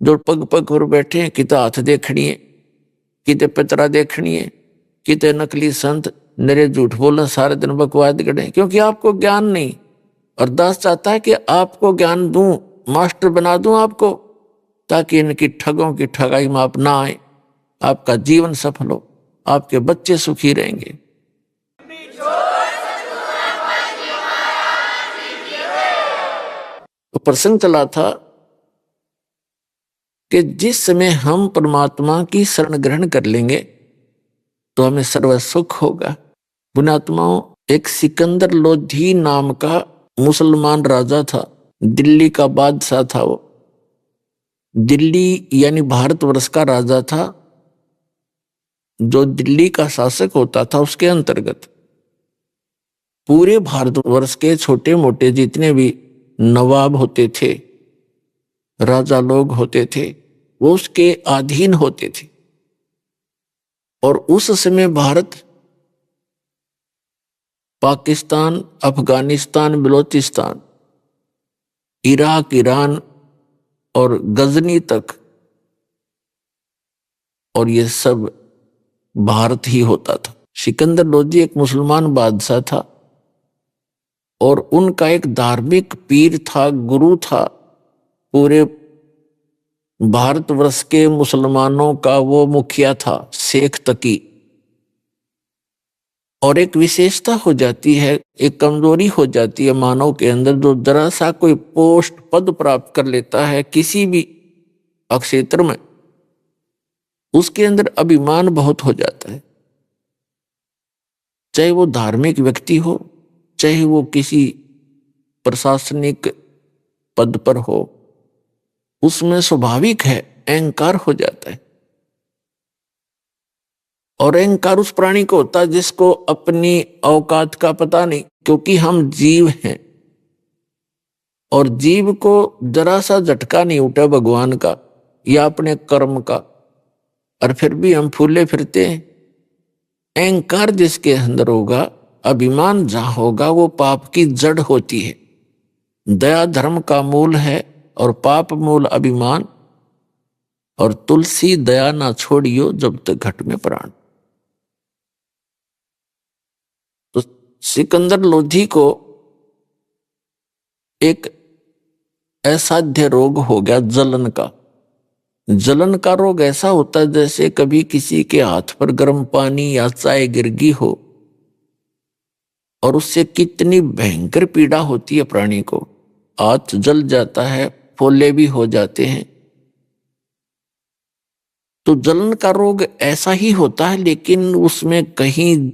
जो पग पग पर बैठे हैं, किते हाथ देखनी है, किते पितरा देखनी है, किते नकली संत नरे झूठ बोले, सारे दिन बकवाद गढ़े, क्योंकि आपको ज्ञान नहीं। और दास चाहता है कि आपको ज्ञान दूं, मास्टर बना दूं आपको, ताकि इनकी ठगों की ठगाई में आप ना आए, आपका जीवन सफल हो, आपके बच्चे सुखी रहेंगे। तो प्रसंग चला था कि जिस समय हम परमात्मा की शरण ग्रहण कर लेंगे तो हमें सर्व सुख होगा। पुण्यात्माओं, एक सिकंदर लोधी नाम का मुसलमान राजा था, दिल्ली का बादशाह था। वो दिल्ली यानी भारतवर्ष का राजा था। जो दिल्ली का शासक होता था उसके अंतर्गत पूरे भारतवर्ष के छोटे मोटे जितने भी नवाब होते थे, राजा लोग होते थे, वो उसके अधीन होते थे। और उस समय भारत, पाकिस्तान, अफगानिस्तान, बलोचिस्तान, इराक, ईरान और गजनी तक, और ये सब भारत ही होता था। सिकंदर लोधी एक मुसलमान बादशाह था और उनका एक धार्मिक पीर था, गुरु था। पूरे भारतवर्ष के मुसलमानों का वो मुखिया था, शेख तकी। और एक विशेषता हो जाती है, एक कमजोरी हो जाती है मानव के अंदर, जो जरा सा कोई पोस्ट पद प्राप्त कर लेता है किसी भी क्षेत्र में, उसके अंदर अभिमान बहुत हो जाता है। चाहे वो धार्मिक व्यक्ति हो, चाहे वो किसी प्रशासनिक पद पर हो, उसमें स्वाभाविक है अहंकार हो जाता है। और अहंकार उस प्राणी को होता है जिसको अपनी औकात का पता नहीं, क्योंकि हम जीव हैं और जीव को जरा सा झटका नहीं उठा भगवान का या अपने कर्म का, और फिर भी हम फूले फिरते हैं। अहंकार जिसके अंदर होगा, अभिमान जहां होगा, वो पाप की जड़ होती है। दया धर्म का मूल है और पाप मूल अभिमान। और तुलसी दया ना छोड़ियो जब तक घट में प्राण। तो सिकंदर लोधी को एक असाध्य रोग हो गया, जलन का। जलन का रोग ऐसा होता है जैसे कभी किसी के हाथ पर गर्म पानी या चाय गिर गई हो, और उससे कितनी भयंकर पीड़ा होती है प्राणी को। हाथ जल जाता है, फोले भी हो जाते हैं। तो जलन का रोग ऐसा ही होता है, लेकिन उसमें कहीं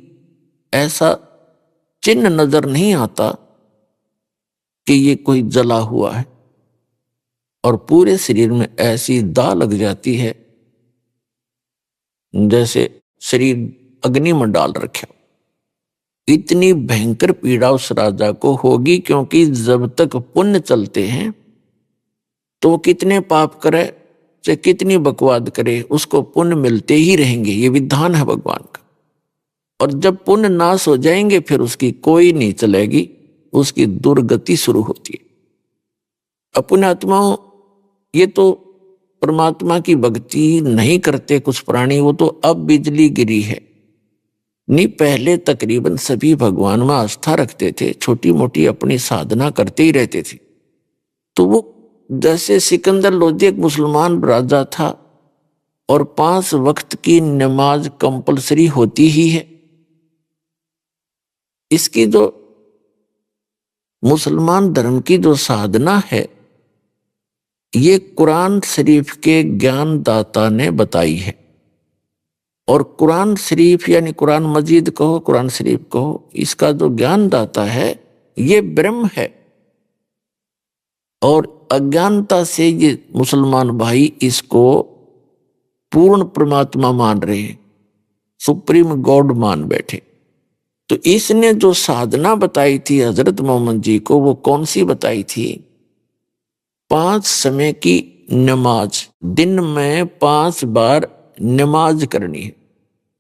ऐसा चिन्ह नजर नहीं आता कि ये कोई जला हुआ है। और पूरे शरीर में ऐसी दाह लग जाती है जैसे शरीर अग्नि में डाल रखे। इतनी भयंकर पीड़ा उस राजा को होगी, क्योंकि जब तक पुण्य चलते हैं तो वो कितने पाप करे चाहे कितनी बकवाद करे, उसको पुण्य मिलते ही रहेंगे। ये विधान है भगवान का। और जब पुण्य नाश हो जाएंगे फिर उसकी कोई नहीं चलेगी, उसकी दुर्गति शुरू होती है। अपने आत्माओं, ये तो परमात्मा की भक्ति नहीं करते कुछ प्राणी, वो तो अब बिजली गिरी है। नहीं, पहले तकरीबन सभी भगवान में आस्था रखते थे, छोटी मोटी अपनी साधना करते ही रहते थे। तो वो जैसे सिकंदर लोधी एक मुसलमान राजा था और 5 वक्त की नमाज कंपलसरी होती ही है। इसकी जो मुसलमान धर्म की जो साधना है, ये कुरान शरीफ के ज्ञानदाता ने बताई है। और कुरान शरीफ यानी कुरान मजीद कहो, कुरान शरीफ कहो, इसका जो ज्ञानदाता है ये ब्रह्म है। और अज्ञानता से ये मुसलमान भाई इसको पूर्ण परमात्मा मान रहे हैं, सुप्रीम गॉड मान बैठे। तो इसने जो साधना बताई थी हजरत मोहम्मद जी को, वो कौन सी बताई थी? 5 समय की नमाज, दिन में 5 बार नमाज करनी है।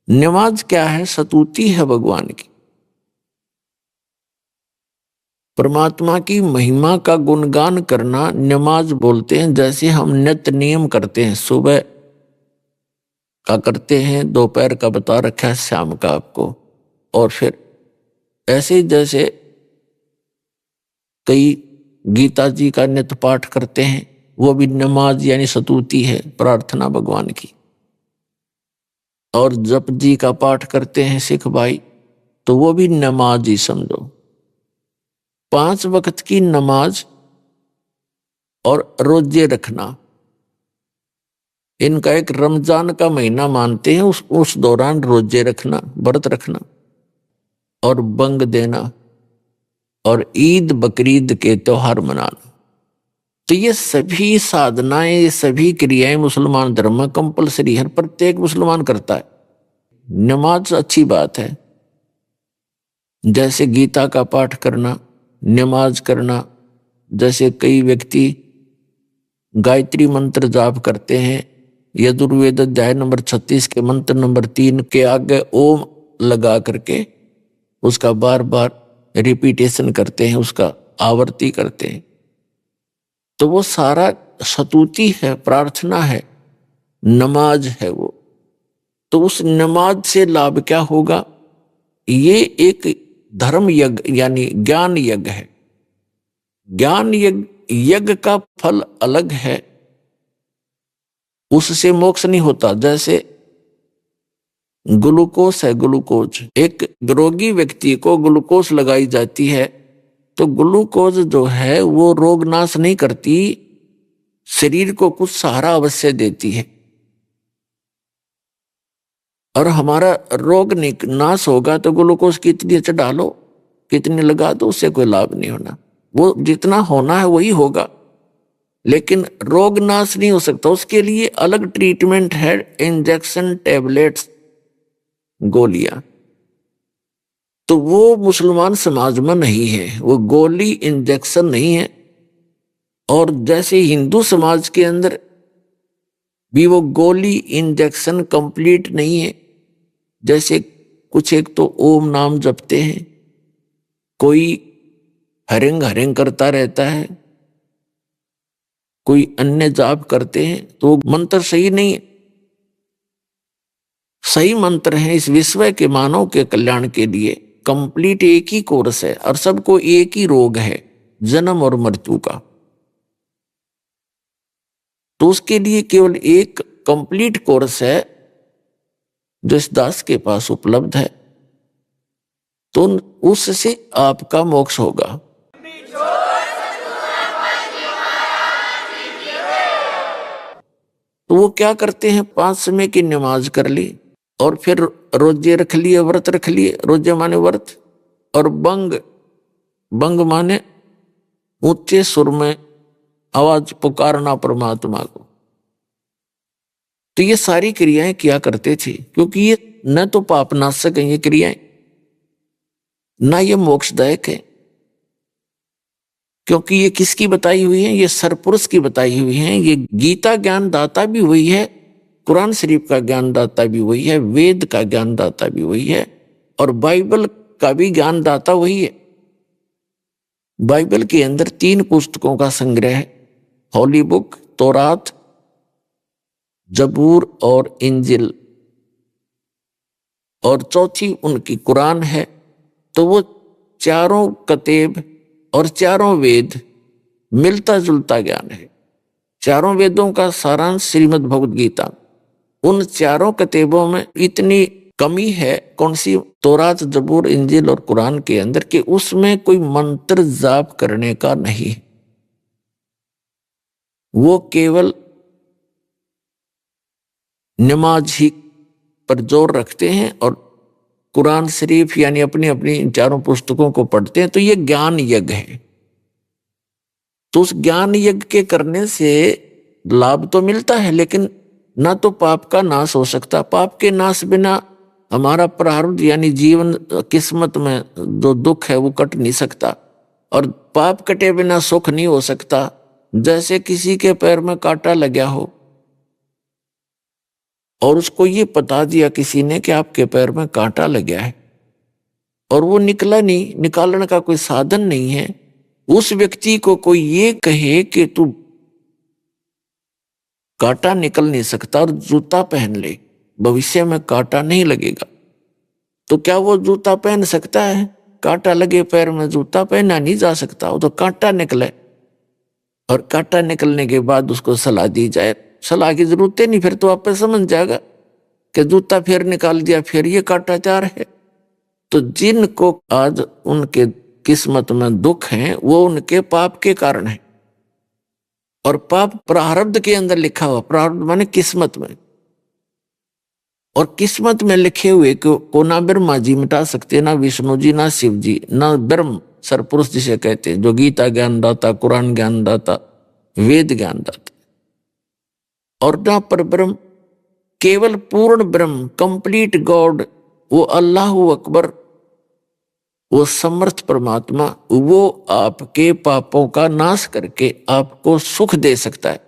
नमाज क्या है? स्तुति है भगवान की, परमात्मा की महिमा का गुणगान करना नमाज बोलते हैं। जैसे हम नित्य नियम करते हैं, सुबह का करते हैं, दोपहर का बता रखा है, शाम का आपको। और फिर ऐसे जैसे कई गीता जी का नित्य पाठ करते हैं, वो भी नमाज यानी स्तुति है, प्रार्थना भगवान की। और जप जी का पाठ करते हैं सिख भाई, तो वो भी नमाज ही समझो। 5 वक्त की नमाज और रोजे रखना, इनका एक रमजान का महीना मानते हैं, उस दौरान रोजे रखना, व्रत रखना और बंग देना और ईद बकरीद के त्योहार मनाना। तो ये सभी साधनाएं, ये सभी क्रियाएं मुसलमान धर्म में कंपलसरी है, प्रत्येक मुसलमान करता है। नमाज अच्छी बात है, जैसे गीता का पाठ करना, नमाज करना। जैसे कई व्यक्ति गायत्री मंत्र जाप करते हैं, यजुर्वेद अध्याय नंबर 36 के मंत्र नंबर 3 के आगे ओम लगा करके उसका बार बार रिपीटेशन करते हैं, उसका आवर्ती करते हैं। तो वो सारा स्तुति है, प्रार्थना है, नमाज है वो। तो उस नमाज से लाभ क्या होगा? ये एक धर्म यज्ञ यानी ज्ञान यज्ञ है। ज्ञान यज्ञ का फल अलग है, उससे मोक्ष नहीं होता। जैसे ग्लूकोज है, ग्लूकोज, एक रोगी व्यक्ति को ग्लूकोज लगाई जाती है, तो ग्लूकोज जो है वो रोग नाश नहीं करती, शरीर को कुछ सहारा अवश्य देती है। और हमारा रोग नाश होगा तो ग्लूकोज कितनी चढ़ा लो, कितनी लगा दो, उससे कोई लाभ नहीं होना। वो जितना होना है वही होगा, लेकिन रोग नाश नहीं हो सकता। उसके लिए अलग ट्रीटमेंट है, इंजेक्शन, टैबलेट्स, गोलियां। तो वो मुसलमान समाज में नहीं है, वो गोली इंजेक्शन नहीं है। और जैसे हिंदू समाज के अंदर भी वो गोली इंजेक्शन कंप्लीट नहीं है। जैसे कुछ एक तो ओम नाम जपते हैं, कोई हरिंग हरिंग करता रहता है, कोई अन्य जाप करते हैं, तो मंत्र सही नहीं है। सही मंत्र है इस विश्व के मानव के कल्याण के लिए, कंप्लीट एक ही कोर्स है और सबको एक ही रोग है, जन्म और मृत्यु का। तो उसके लिए केवल एक कंप्लीट कोर्स है जो इस दास के पास उपलब्ध है, तो उससे आपका मोक्ष होगा। तो वो क्या करते हैं, 5 समय की नमाज कर ली और फिर रोजे रख लिए, व्रत रख लिए। रोजे माने व्रत, और बंग माने ऊंचे सुर में आवाज पुकारना परमात्मा को। तो ये सारी क्रियाएं किया करते थे, क्योंकि ये न तो पाप नाशक है ये क्रियाएं, ना ये मोक्षदायक है। क्योंकि ये किसकी बताई हुई है? ये सरपुरुष की बताई हुई है। ये गीता ज्ञान दाता भी वही है, कुरान शरीफ का ज्ञान दाता भी वही है, वेद का ज्ञान दाता भी वही है, और बाइबल का भी ज्ञान दाता वही है। बाइबल के अंदर 3 पुस्तकों का संग्रह है, होली बुक, तौरात, जबूर और इंजिल, और चौथी उनकी कुरान है। तो वो चारों कतेब और चारों वेद मिलता जुलता ज्ञान है। चारों वेदों का सारांश श्रीमद् भगवद गीता। उन चारों कतेबों में इतनी कमी है, कौन सी? तौरात, जबूर, इंजिल और कुरान के अंदर, कि उसमें कोई मंत्र जाप करने का नहीं। वो केवल नमाज ही पर जोर रखते हैं और कुरान शरीफ यानी अपनी अपनी चारों पुस्तकों को पढ़ते हैं। तो ये ज्ञान यज्ञ है। तो उस ज्ञान यज्ञ के करने से लाभ तो मिलता है, लेकिन ना तो पाप का नाश हो सकता। पाप के नाश बिना हमारा प्रारब्ध यानी जीवन किस्मत में जो दुख है वो कट नहीं सकता, और पाप कटे बिना सुख नहीं हो सकता। जैसे किसी के पैर में कांटा लगा हो और उसको ये बता दिया किसी ने कि आपके पैर में कांटा लगा है, और वो निकला नहीं, निकालने का कोई साधन नहीं है। उस व्यक्ति को कोई ये कहे कि तू कांटा निकल नहीं सकता और जूता पहन ले, भविष्य में कांटा नहीं लगेगा, तो क्या वो जूता पहन सकता है? कांटा लगे पैर में जूता पहना नहीं जा सकता। वो तो कांटा निकले, और कांटा निकलने के बाद उसको सलाह दी जाए। सलाह की जरूरत नहीं, फिर तो आप समझ जाएगा कि जूता फिर निकाल दिया, फिर ये कांटाचार है। तो जिनको आज उनके किस्मत में दुख है वो उनके पाप के कारण है, और पाप प्रारब्ध के अंदर लिखा हुआ। प्रारब्ध माने किस्मत में, और किस्मत में लिखे हुए को ना ब्रह्मा जी मिटा सकते, ना विष्णु जी, ना शिव जी, ना ब्रह्म सरपुरुष जिसे कहते हैं, जो गीता ज्ञान दाता, कुरान ज्ञान दाता, वेद ज्ञान दाता, और ना पर ब्रह्म, केवल पूर्ण ब्रह्म, कंप्लीट गॉड, वो अल्लाह अकबर, वो समर्थ परमात्मा, वो आपके पापों का नाश करके आपको सुख दे सकता है,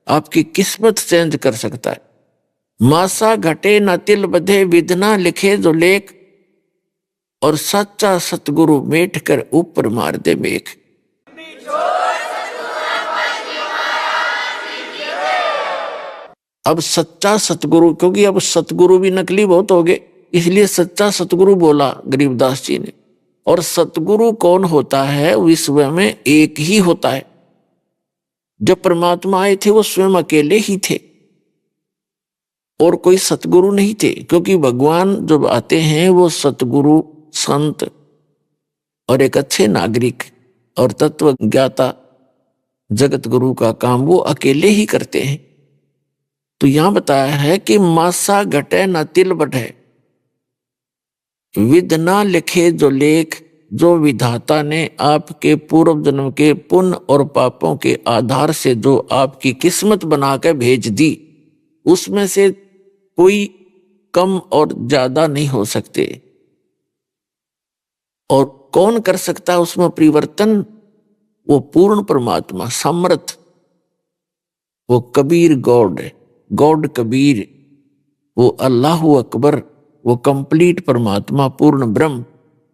आपकी किस्मत चेंज कर सकता है। मासा घटे न तिल बधे, विधना लिखे जो लेख, और सच्चा सतगुरु मेट कर ऊपर मार दे मेघ। अब सच्चा सतगुरु, क्योंकि अब सतगुरु भी नकली बहुत हो गए, इसलिए सच्चा सतगुरु बोला गरीबदास जी ने। और सतगुरु कौन होता है? विश्व में एक ही होता है। जब परमात्मा आए थे वो स्वयं अकेले ही थे, और कोई सतगुरु नहीं थे, क्योंकि भगवान जब आते हैं वो सतगुरु, संत और एक अच्छे नागरिक और तत्व ज्ञाता जगत गुरु का काम वो अकेले ही करते हैं। तो यहां बताया है कि मासा घटे न तिल बटे, विध ना लिखे जो लेख, जो विधाता ने आपके पूर्व जन्म के पुण्य और पापों के आधार से जो आपकी किस्मत बनाकर भेज दी, उसमें से कोई कम और ज्यादा नहीं हो सकते। और कौन कर सकता है उसमें परिवर्तन? वो पूर्ण परमात्मा, समर्थ, वो कबीर गॉड, गॉड कबीर, वो अल्लाह अकबर, वो कंप्लीट परमात्मा, पूर्ण ब्रह्म,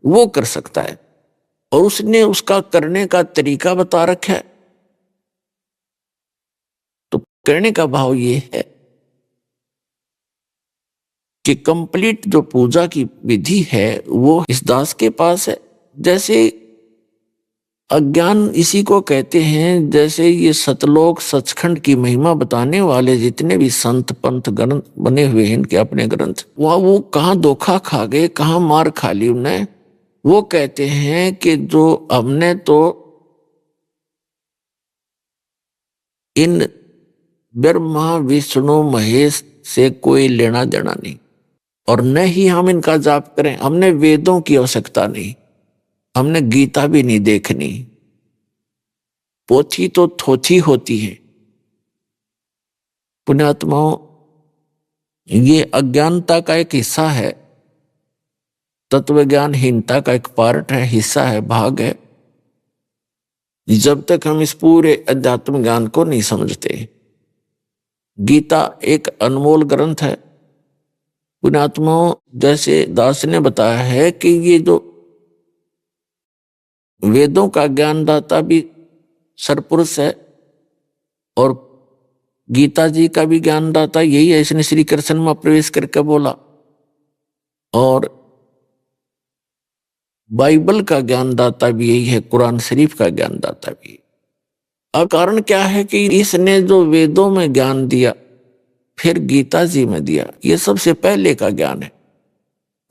वो कर सकता है। और उसने उसका करने का तरीका बता रखा है। तो करने का भाव ये है कि कंप्लीट जो पूजा की विधि है वो इस दास के पास है। जैसे अज्ञान इसी को कहते हैं, जैसे ये सतलोक सचखंड की महिमा बताने वाले जितने भी संत पंथ ग्रंथ बने हुए हैं, इनके अपने ग्रंथ, वहां वो कहाँ धोखा खा गए, कहाँ मार खा ली उन्हें। वो कहते हैं कि जो हमने तो इन ब्रह्मा विष्णु महेश से कोई लेना देना नहीं, और न ही हम इनका जाप करें। हमने वेदों की आवश्यकता नहीं, हमने गीता भी नहीं देखनी, पोथी तो थोथी होती है। पुण्यात्माओं, ये अज्ञानता का एक हिस्सा है, तत्व ज्ञानहीनता का एक पार्ट है, हिस्सा है, भाग है। जब तक हम इस पूरे अध्यात्म ज्ञान को नहीं समझते। गीता एक अनमोल ग्रंथ है। पुण्यात्माओं, जैसे दास ने बताया है कि ये जो वेदों का ज्ञानदाता भी सरपुरुष है और गीता जी का भी ज्ञानदाता यही है। इसने श्री कृष्ण में प्रवेश करके बोला। और बाइबल का ज्ञानदाता भी यही है, कुरान शरीफ का ज्ञानदाता भी। अब कारण क्या है कि इसने जो वेदों में ज्ञान दिया, फिर गीता जी में दिया, ये सबसे पहले का ज्ञान है।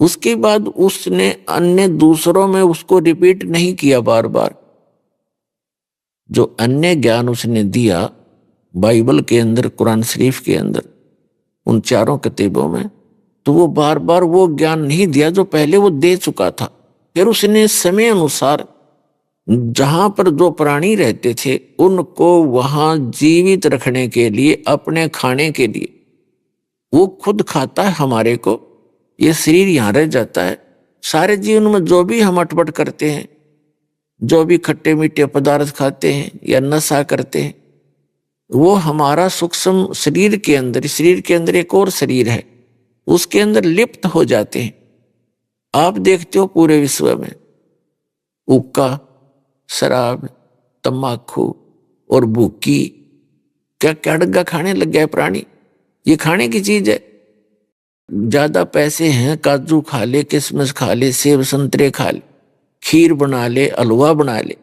उसके बाद उसने अन्य दूसरों में उसको रिपीट नहीं किया बार बार। जो अन्य ज्ञान उसने दिया बाइबल के अंदर, कुरान शरीफ के अंदर, उन चारों किताबों में, तो वो बार बार वो ज्ञान नहीं दिया जो पहले वो दे चुका था। फिर उसने समय अनुसार जहां पर जो प्राणी रहते थे उनको वहां जीवित रखने के लिए, अपने खाने के लिए, वो खुद खाता है हमारे को, ये शरीर यहां रह जाता है। सारे जीवन में जो भी हम अटपट करते हैं, जो भी खट्टे मीठे पदार्थ खाते हैं या नशा करते हैं, वो हमारा सूक्ष्म शरीर के अंदर एक और शरीर है, उसके अंदर लिप्त हो जाते हैं। आप देखते हो पूरे विश्व में हुक्का, शराब, तम्बाकू और भूकी, क्या क्या डग्गा खाने लग गया है प्राणी। ये खाने की चीज है। ज्यादा पैसे हैं, काजू खा ले, किशमिश खा ले, सेब संतरे खा ले, खीर बना ले, हलवा बना ले।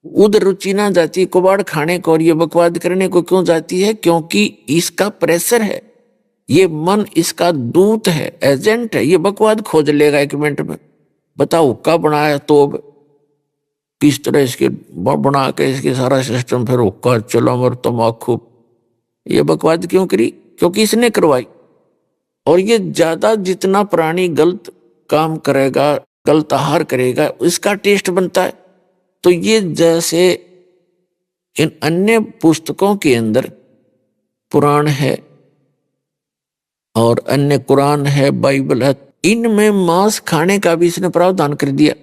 उधर रुचि ना जाती कबाड़ खाने को और ये बकवाद करने को क्यों जाती है? क्योंकि इसका प्रेशर है। ये मन इसका दूत है, एजेंट है। ये बकवाद खोज लेगा 1 मिनट में। बताओ, हुक्का बनाया तो किस तरह इसके बना के इसके सारा सिस्टम, फिर हुक्का, चलम और तम्बाकू, ये बकवाद क्यों करी? क्योंकि इसने करवाई। और ये ज्यादा जितना प्राणी गलत काम करेगा, गलत आहार करेगा, इसका टेस्ट बनता है। तो ये जैसे इन अन्य पुस्तकों के अंदर पुराण है और अन्य कुरान है, बाइबल है, इनमें मांस खाने का भी इसने प्रावधान कर दिया।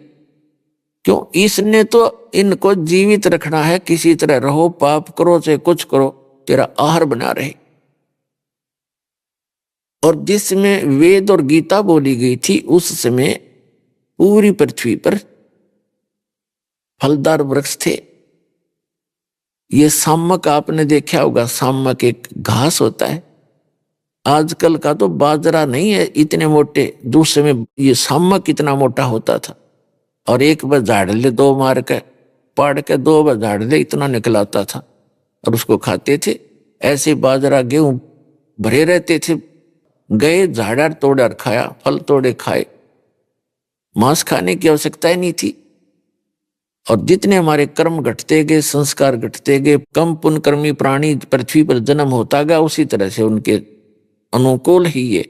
क्यों? इसने तो इनको जीवित रखना है, किसी तरह रहो, पाप करो चाहे कुछ करो, तेरा आहार बना रहे। और जिसमें वेद और गीता बोली गई थी, उस समय पूरी पृथ्वी पर फलदार वृक्ष थे। ये सामक आपने देखा होगा, सामक एक घास होता है। आजकल का तो बाजरा नहीं है इतने मोटे, दूसरे में ये सामक इतना मोटा होता था। और एक बार झाड़ ले, 2 मार के पाड़ के 2 बार झाड़ ले, इतना निकलाता था और उसको खाते थे। ऐसे बाजरा गेहूं भरे रहते थे। गए झाड़ा तोड़ा खाया, फल तोड़े खाए, मांस खाने की आवश्यकता ही नहीं थी। और जितने हमारे कर्म घटते गए, संस्कार घटते गए, कम पुण्य कर्मी प्राणी पृथ्वी पर जन्म होता गया, उसी तरह से उनके अनुकूल ही ये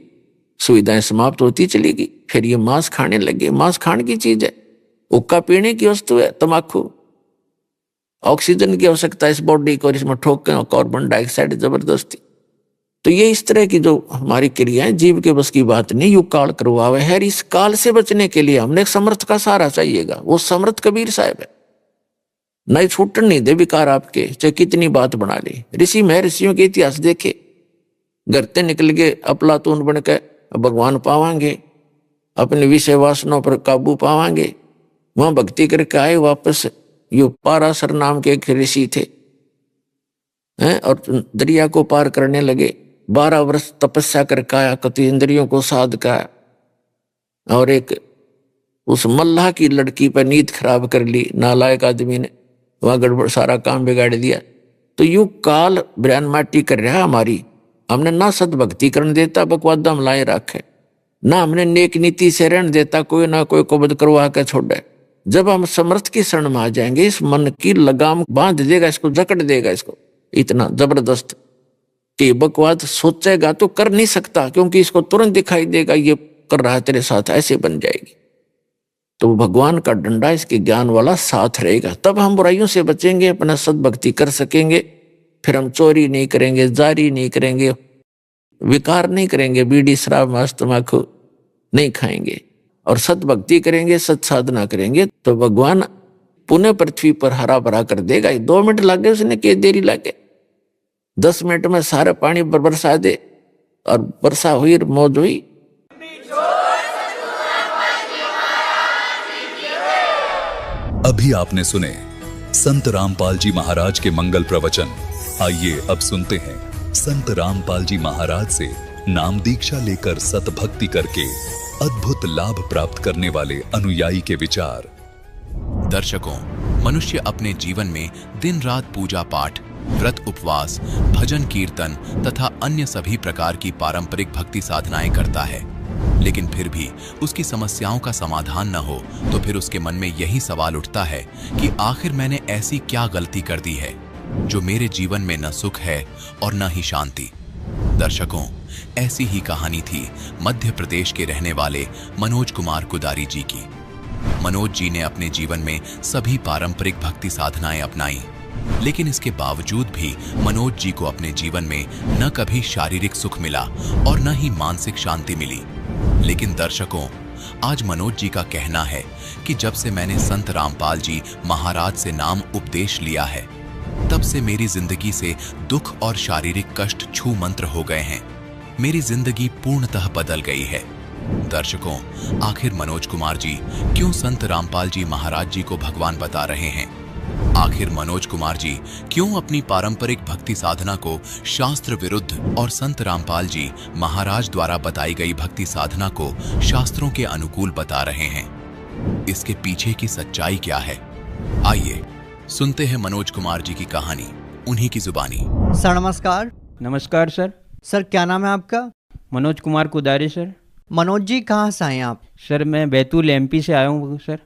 सुविधाएं समाप्त होती चली गई। फिर ये मांस खाने लगे। मांस खाने की चीज है, हुक्का पीने की वस्तु है, तम्बाकू ऑक्सीजन की आवश्यकता है इस बॉडी को, और इसमें ठोकें कार्बन डाइऑक्साइड जबरदस्ती। तो ये इस तरह की जो हमारी क्रियाएं जीव के बस की बात नहीं, यू काल करवावे है। इस काल से बचने के लिए हमने एक समर्थ का सहारा चाहिएगा। वो समर्थ कबीर साहब है। नहीं छूटन नहीं दे विकार आपके, चाहे कितनी बात बना ली। ऋषि में ऋषियों के इतिहास देखे, घरते निकल गए अफलातून बन के भगवान पावांगे, अपने विषय वासनों पर काबू पावांगे। वहां भक्ति करके आए वापस। यो पाराशर नाम के एक ऋषि थे हैं, और दरिया को पार करने लगे। 12 वर्ष तपस्या करके आया, कति इंद्रियों को साध का। और एक उस मल्लाह की लड़की पर नींद खराब कर ली नालायक आदमी ने, वहां गड़बड़ सारा काम बिगाड़ दिया। तो यू काल ब्रैन माटी कर रहा हमारी। हमने ना सदभक्ति करने देता, बकवादा हम लाए रखे, ना हमने नेक नीति से रहने देता, कोई ना कोई कोबद करवा के छोड़े। जब हम समर्थ की शरण में आ जाएंगे, इस मन की लगाम बांध देगा, इसको जकड़ देगा, इसको इतना जबरदस्त कि बकवाद सोचेगा तो कर नहीं सकता, क्योंकि इसको तुरंत दिखाई देगा ये कर रहा है तेरे साथ, ऐसे बन जाएगी। तो भगवान का डंडा इसके ज्ञान वाला साथ रहेगा, तब हम बुराइयों से बचेंगे, अपना सद्भक्ति कर सकेंगे। फिर हम चोरी नहीं करेंगे, जारी नहीं करेंगे, विकार नहीं करेंगे, बीड़ी शराब मांस तम्बाकू नहीं खाएंगे और सद्भक्ति करेंगे, सत्साधना करेंगे, तो भगवान पुनः पृथ्वी पर हरा भरा कर देगा। 2 मिनट लगे उसने, के देरी लगे, 10 मिनट में सारा पानी बरसा दे, और वर्षा हुई, मौज हुई। अभी आपने सुने संत रामपाल जी महाराज के मंगल प्रवचन। आइए अब सुनते हैं संत रामपाल जी महाराज से नाम दीक्षा लेकर सतभक्ति करके अद्भुत लाभ प्राप्त करने वाले अनुयायी के विचार। दर्शकों, मनुष्य अपने जीवन में दिन रात पूजा पाठ, व्रत उपवास, भजन कीर्तन तथा अन्य सभी प्रकार की पारंपरिक भक्ति साधनाएं करता है, लेकिन फिर भी उसकी समस्याओं का समाधान न हो तो फिर उसके मन में यही सवाल उठता है कि आखिर मैंने ऐसी क्या गलती कर दी है जो मेरे जीवन में न सुख है और न ही शांति। दर्शकों, ऐसी ही कहानी थी मध्य प्रदेश के रहने वाले मनोज कुमार कुदारी जी की। मनोज जी ने अपने जीवन में सभी पारंपरिक भक्ति साधनाएं अपनाई, लेकिन इसके बावजूद भी मनोज जी को अपने जीवन में न कभी शारीरिक सुख मिला और न ही मानसिक शांति मिली। लेकिन दर्शकों, आज मनोज जी का कहना है कि जब से मैंने संत रामपाल जी महाराज से नाम उपदेश लिया है, तब से मेरी जिंदगी से दुख और शारीरिक कष्ट छू मंत्र हो गए हैं। मेरी जिंदगी पूर्णतः बदल गई है। दर्शकों, आखिर मनोज कुमार जी क्यों संत रामपाल जी महाराज जी को भगवान बता रहे हैं? आखिर मनोज कुमार जी क्यों अपनी पारंपरिक भक्ति साधना को शास्त्र विरुद्ध और संत रामपाल जी महाराज द्वारा बताई गई भक्ति साधना को शास्त्रों के अनुकूल बता रहे हैं? इसके पीछे की सच्चाई क्या है? आइए सुनते हैं मनोज कुमार जी की कहानी, उन्हीं की जुबानी। सर नमस्कार। नमस्कार सर। सर क्या नाम है आपका? मनोज कुमार कुदारी सर। मनोज जी कहाँ से आए आप? सर मैं बैतूल एमपी से आया हूँ सर।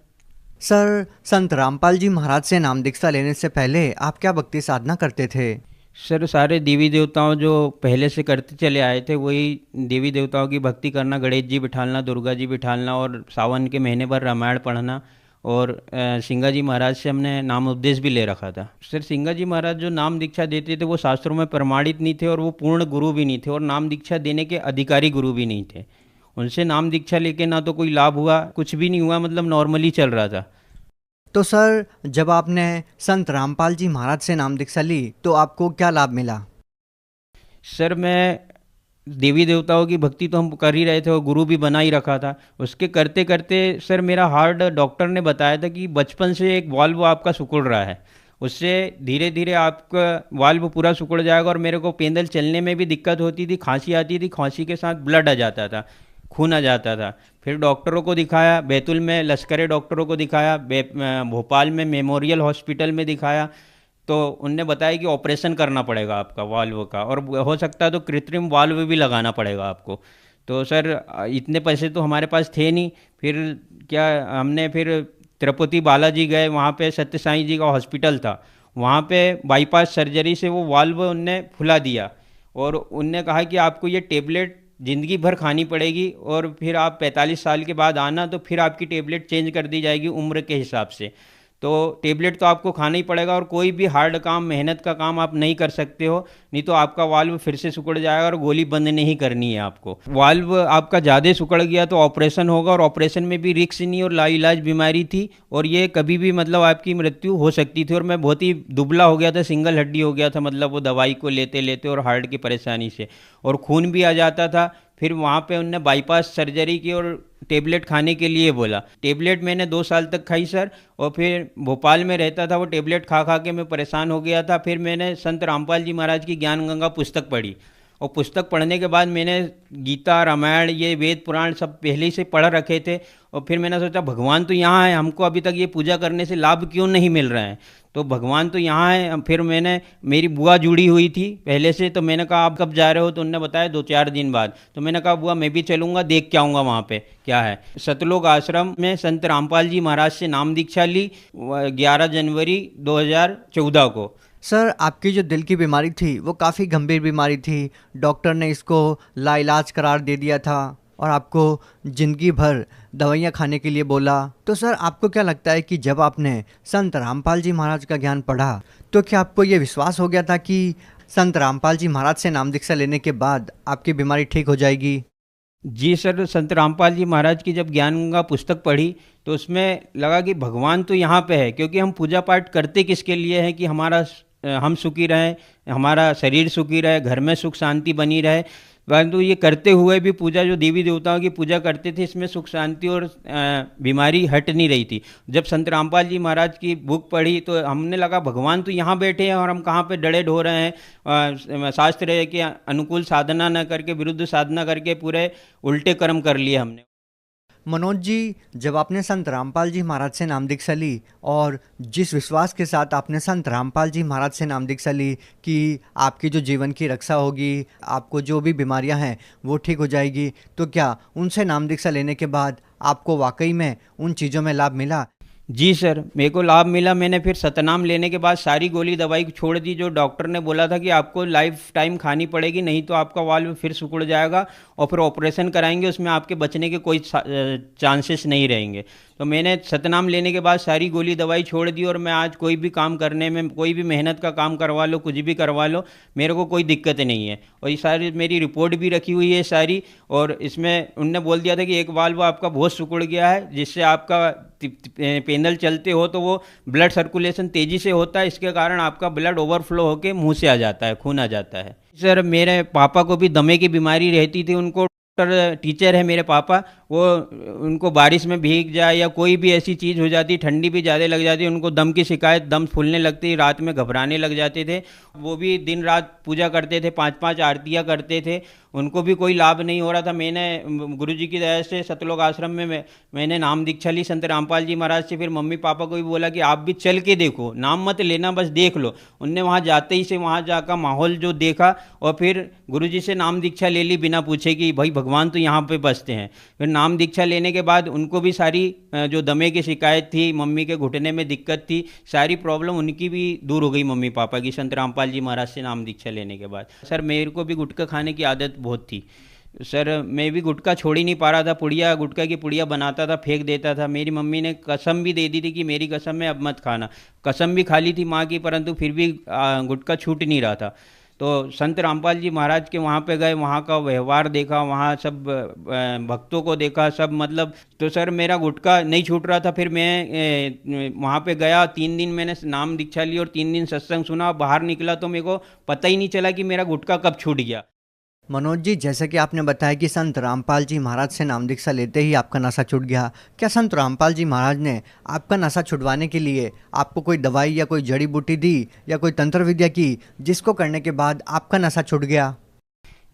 सर संत रामपाल जी महाराज से नाम दीक्षा लेने से पहले आप क्या भक्ति साधना करते थे? सर सारे देवी देवताओं जो पहले से करते चले आए थे वही देवी देवताओं की भक्ति करना, गणेश जी बिठालना, दुर्गा जी बिठालना और सावन के महीने भर रामायण पढ़ना। और सिंगा जी महाराज से हमने नाम उपदेश भी ले रखा था। सर सिंगा जी महाराज जो नाम दीक्षा देते थे वो शास्त्रों में प्रमाणित नहीं थे और वो पूर्ण गुरु भी नहीं थे और नाम दीक्षा देने के अधिकारी गुरु भी नहीं थे। उनसे नाम दीक्षा लेके ना तो कोई लाभ हुआ, कुछ भी नहीं हुआ, मतलब नॉर्मली चल रहा था। तो सर जब आपने संत रामपाल जी महाराज से नाम दीक्षा ली तो आपको क्या लाभ मिला? सर मैं देवी देवताओं की भक्ति तो हम कर ही रहे थे और गुरु भी बना ही रखा था। उसके करते करते सर मेरा हार्ट डॉक्टर ने बताया था कि बचपन से एक वाल्व आपका सिकुड़ रहा है, उससे धीरे धीरे आपका वाल्व पूरा सिकुड़ जाएगा। और मेरे को पैदल चलने में भी दिक्कत होती थी, खांसी आती थी, खांसी के साथ ब्लड आ जाता था, खून आ जाता था। फिर डॉक्टरों को दिखाया, बैतूल में लश्करे डॉक्टरों को दिखाया, भोपाल में मेमोरियल हॉस्पिटल में दिखाया, तो उनने बताया कि ऑपरेशन करना पड़ेगा आपका वाल्व का, और हो सकता है तो कृत्रिम वाल्व भी लगाना पड़ेगा आपको। तो सर इतने पैसे तो हमारे पास थे नहीं। फिर क्या हमने फिर तिरुपति बालाजी गए, वहाँ पे सत्य साईं जी का हॉस्पिटल था, वहाँ पे बाईपास सर्जरी से वो वाल्व उनने फुला दिया और उनने कहा कि आपको ये टेबलेट ज़िंदगी भर खानी पड़ेगी और फिर आप 45 साल के बाद आना तो फिर आपकी टेबलेट चेंज कर दी जाएगी उम्र के हिसाब से। तो टेबलेट तो आपको खाना ही पड़ेगा और कोई भी हार्ड काम, मेहनत का काम आप नहीं कर सकते हो, नहीं तो आपका वाल्व फिर से सिकुड़ जाएगा और गोली बंद नहीं करनी है आपको। वाल्व आपका ज़्यादा सिकुड़ गया तो ऑपरेशन होगा और ऑपरेशन में भी रिस्क नहीं और लाइलाज बीमारी थी और ये कभी भी मतलब आपकी मृत्यु हो सकती थी। और मैं बहुत ही दुबला हो गया था, सिंगल हड्डी हो गया था, मतलब वो दवाई को लेते लेते और हार्ट की परेशानी से, और खून भी आ जाता था। फिर वहाँ पे उनने बाईपास सर्जरी की और टेबलेट खाने के लिए बोला। टेबलेट मैंने 2 साल तक खाई सर, और फिर भोपाल में रहता था, वो टेबलेट खा खा के मैं परेशान हो गया था। फिर मैंने संत रामपाल जी महाराज की ज्ञान गंगा पुस्तक पढ़ी और पुस्तक पढ़ने के बाद मैंने गीता, रामायण, ये वेद पुराण सब पहले से पढ़ रखे थे। और फिर मैंने सोचा भगवान तो यहाँ है, हमको अभी तक ये पूजा करने से लाभ क्यों नहीं मिल रहा है, तो भगवान तो यहाँ है। फिर मैंने, मेरी बुआ जुड़ी हुई थी पहले से, तो मैंने कहा आप कब जा रहे हो, तो उन्होंने बताया 2-4 दिन बाद। तो मैंने कहा बुआ मैं भी चलूँगा, देख के आऊँगा वहाँ पे क्या है। सतलोक आश्रम में संत रामपाल जी महाराज से नाम दीक्षा ली 11 जनवरी 2014 को। सर आपकी जो दिल की बीमारी थी वो काफ़ी गंभीर बीमारी थी, डॉक्टर ने इसको लाइलाज करार दे दिया था, और आपको जिंदगी भर दवाइयाँ खाने के लिए बोला। तो सर आपको क्या लगता है कि जब आपने संत रामपाल जी महाराज का ज्ञान पढ़ा तो क्या आपको ये विश्वास हो गया था कि संत रामपाल जी महाराज से नाम दीक्षा लेने के बाद आपकी बीमारी ठीक हो जाएगी? जी सर, संत रामपाल जी महाराज की जब ज्ञान गंगा पुस्तक पढ़ी तो उसमें लगा कि भगवान तो यहाँ पे है, क्योंकि हम पूजा पाठ करते किसके लिए हैं कि हम सुखी रहें, हमारा शरीर सुखी रहे, घर में सुख शांति बनी रहे। परंतु ये करते हुए भी पूजा जो देवी देवताओं की पूजा करते थे, इसमें सुख शांति और बीमारी हट नहीं रही थी। जब संत रामपाल जी महाराज की बुक पढ़ी तो हमने लगा भगवान तो यहाँ बैठे हैं और हम कहाँ पे डरे ढो रहे हैं। शास्त्र के अनुकूल साधना न करके विरुद्ध साधना करके पूरे उल्टे कर्म कर लिए हमने। मनोज जी, जब आपने संत रामपाल जी महाराज से नाम दीक्षा ली और जिस विश्वास के साथ आपने संत रामपाल जी महाराज से नाम दीक्षा ली कि आपकी जो जीवन की रक्षा होगी, आपको जो भी बीमारियां हैं वो ठीक हो जाएगी, तो क्या उनसे नाम दीक्षा लेने के बाद आपको वाकई में उन चीज़ों में लाभ मिला? जी सर, मेरे को लाभ मिला। मैंने फिर सतनाम लेने के बाद सारी गोली दवाई छोड़ दी जो डॉक्टर ने बोला था कि आपको लाइफ टाइम खानी पड़ेगी, नहीं तो आपका वाल्व फिर सिकुड़ जाएगा और फिर ऑपरेशन कराएंगे, उसमें आपके बचने के कोई चांसेस नहीं रहेंगे। तो मैंने सतनाम लेने के बाद सारी गोली दवाई छोड़ दी और मैं आज कोई भी काम करने में, कोई भी मेहनत का काम करवा लो, कुछ भी करवा लो, मेरे को कोई दिक्कत नहीं है। और ये सारी मेरी रिपोर्ट भी रखी हुई है सारी, और इसमें उनने बोल दिया था कि एक वाल्व आपका बहुत सिकुड़ गया है, जिससे आपका पेनल चलते हो तो वो ब्लड सर्कुलेशन तेज़ी से होता है, इसके कारण आपका ब्लड ओवरफ्लो होकर मुंह से आ जाता है, खून आ जाता है। सर मेरे पापा को भी दमे की बीमारी रहती थी, उनको टीचर है मेरे पापा, वो उनको बारिश में भीग जाए या कोई भी ऐसी चीज़ हो जाती, ठंडी भी ज़्यादा लग जाती, उनको दम की शिकायत, दम फूलने लगती, रात में घबराने लग जाते थे। वो भी दिन रात पूजा करते थे, 5-5 आरतियाँ करते थे, उनको भी कोई लाभ नहीं हो रहा था। मैंने गुरुजी की दया से सतलोक आश्रम में मैंने नाम दीक्षा ली संत रामपाल जी महाराज से। फिर मम्मी पापा को भी बोला कि आप भी चल के देखो, नाम मत लेना, बस देख लो। उनने वहाँ जाते ही से वहाँ जाकर माहौल जो देखा और फिर गुरुजी से नाम दीक्षा ले ली बिना पूछे कि भाई भगवान तो यहाँ पे बसते हैं। फिर नाम दीक्षा लेने के बाद उनको भी सारी जो दमे की शिकायत थी, मम्मी के घुटने में दिक्कत थी, सारी प्रॉब्लम उनकी भी दूर हो गई मम्मी पापा की संत रामपाल जी महाराज से नाम दीक्षा लेने के बाद। सर मेरे को भी गुटखा खाने की आदत बहुत थी सर, मैं भी गुटखा छोड़ ही नहीं पा रहा था। पुड़िया, गुटखा की पुड़िया बनाता था, फेंक देता था। मेरी मम्मी ने कसम भी दे दी थी कि मेरी कसम है अब मत खाना, कसम भी खा ली थी माँ की, परंतु फिर भी गुटखा छूट नहीं रहा था। तो संत रामपाल जी महाराज के वहाँ पे गए, वहाँ का व्यवहार देखा, वहाँ सब भक्तों को देखा, सब मतलब, तो सर मेरा गुटखा नहीं छूट रहा था। फिर मैं वहाँ पे गया, 3 दिन मैंने नाम दीक्षा ली और 3 दिन सत्संग सुना। बाहर निकला तो मेरे को पता ही नहीं चला कि मेरा गुटखा कब छूट गया। मनोज जी, जैसे कि आपने बताया कि संत रामपाल जी महाराज से नाम दीक्षा लेते ही आपका नशा छूट गया, क्या संत रामपाल जी महाराज ने आपका नशा छुड़वाने के लिए आपको कोई दवाई या कोई जड़ी बूटी दी या कोई तंत्र विद्या की, जिसको करने के बाद आपका नशा छूट गया?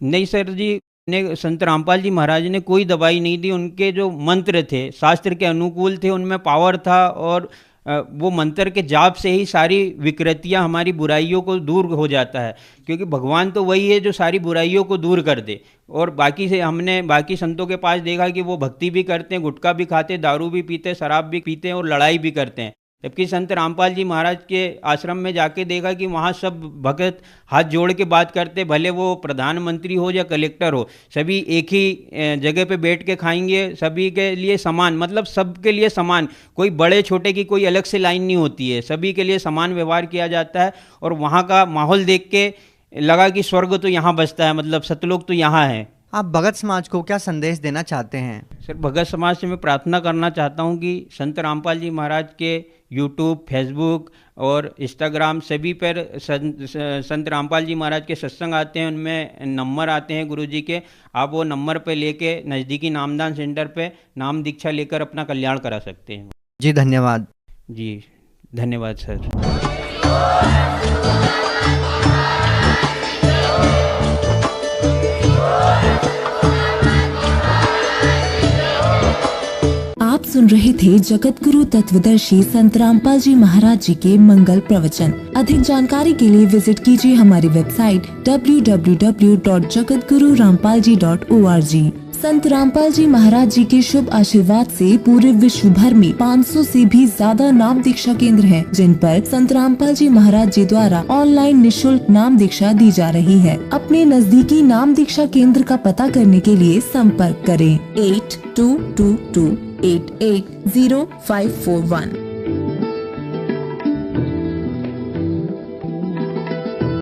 नहीं सर जी, संत रामपाल जी महाराज ने कोई दवाई नहीं दी। उनके जो मंत्र थे शास्त्र के अनुकूल थे, उनमें पावर था, और वो मंत्र के जाप से ही सारी विकृतियां, हमारी बुराइयों को दूर हो जाता है, क्योंकि भगवान तो वही है जो सारी बुराइयों को दूर कर दे। और बाकी से हमने बाकी संतों के पास देखा कि वो भक्ति भी करते हैं, गुटखा भी खाते, दारू भी पीते, शराब भी पीते हैं और लड़ाई भी करते हैं। जबकि संत रामपाल जी महाराज के आश्रम में जाके देखा कि वहाँ सब भगत हाथ जोड़ के बात करते, भले वो प्रधानमंत्री हो या कलेक्टर हो, सभी एक ही जगह पे बैठ के खाएंगे, सभी के लिए समान, मतलब सबके लिए समान, कोई बड़े छोटे की कोई अलग से लाइन नहीं होती है, सभी के लिए समान व्यवहार किया जाता है। और वहाँ का माहौल देख के लगा कि स्वर्ग तो यहाँ बसता है, मतलब सतलोक तो यहाँ है। आप भगत समाज को क्या संदेश देना चाहते हैं? सर भगत समाज से मैं प्रार्थना करना चाहता हूँ कि संत रामपाल जी महाराज के यूट्यूब, फेसबुक और इंस्टाग्राम सभी पर संत रामपाल जी महाराज के सत्संग आते हैं, उनमें नंबर आते हैं गुरुजी के, आप वो नंबर पे लेके नज़दीकी नामदान सेंटर पे नाम दीक्षा लेकर अपना कल्याण करा सकते हैं। जी धन्यवाद। जी धन्यवाद सर। आप सुन रहे थे जगत गुरु तत्वदर्शी संत रामपाल जी महाराज जी के मंगल प्रवचन। अधिक जानकारी के लिए विजिट कीजिए हमारी वेबसाइट www.jagatgururampalji.org। संत रामपाल जी महाराज जी के शुभ आशीर्वाद से पूरे विश्व भर में 500 से भी ज्यादा नाम दीक्षा केंद्र हैं, जिन पर संत रामपाल जी महाराज जी द्वारा ऑनलाइन निशुल्क नाम दीक्षा दी जा रही है। अपने नजदीकी नाम दीक्षा केंद्र का पता करने के लिए संपर्क करें 8222880541।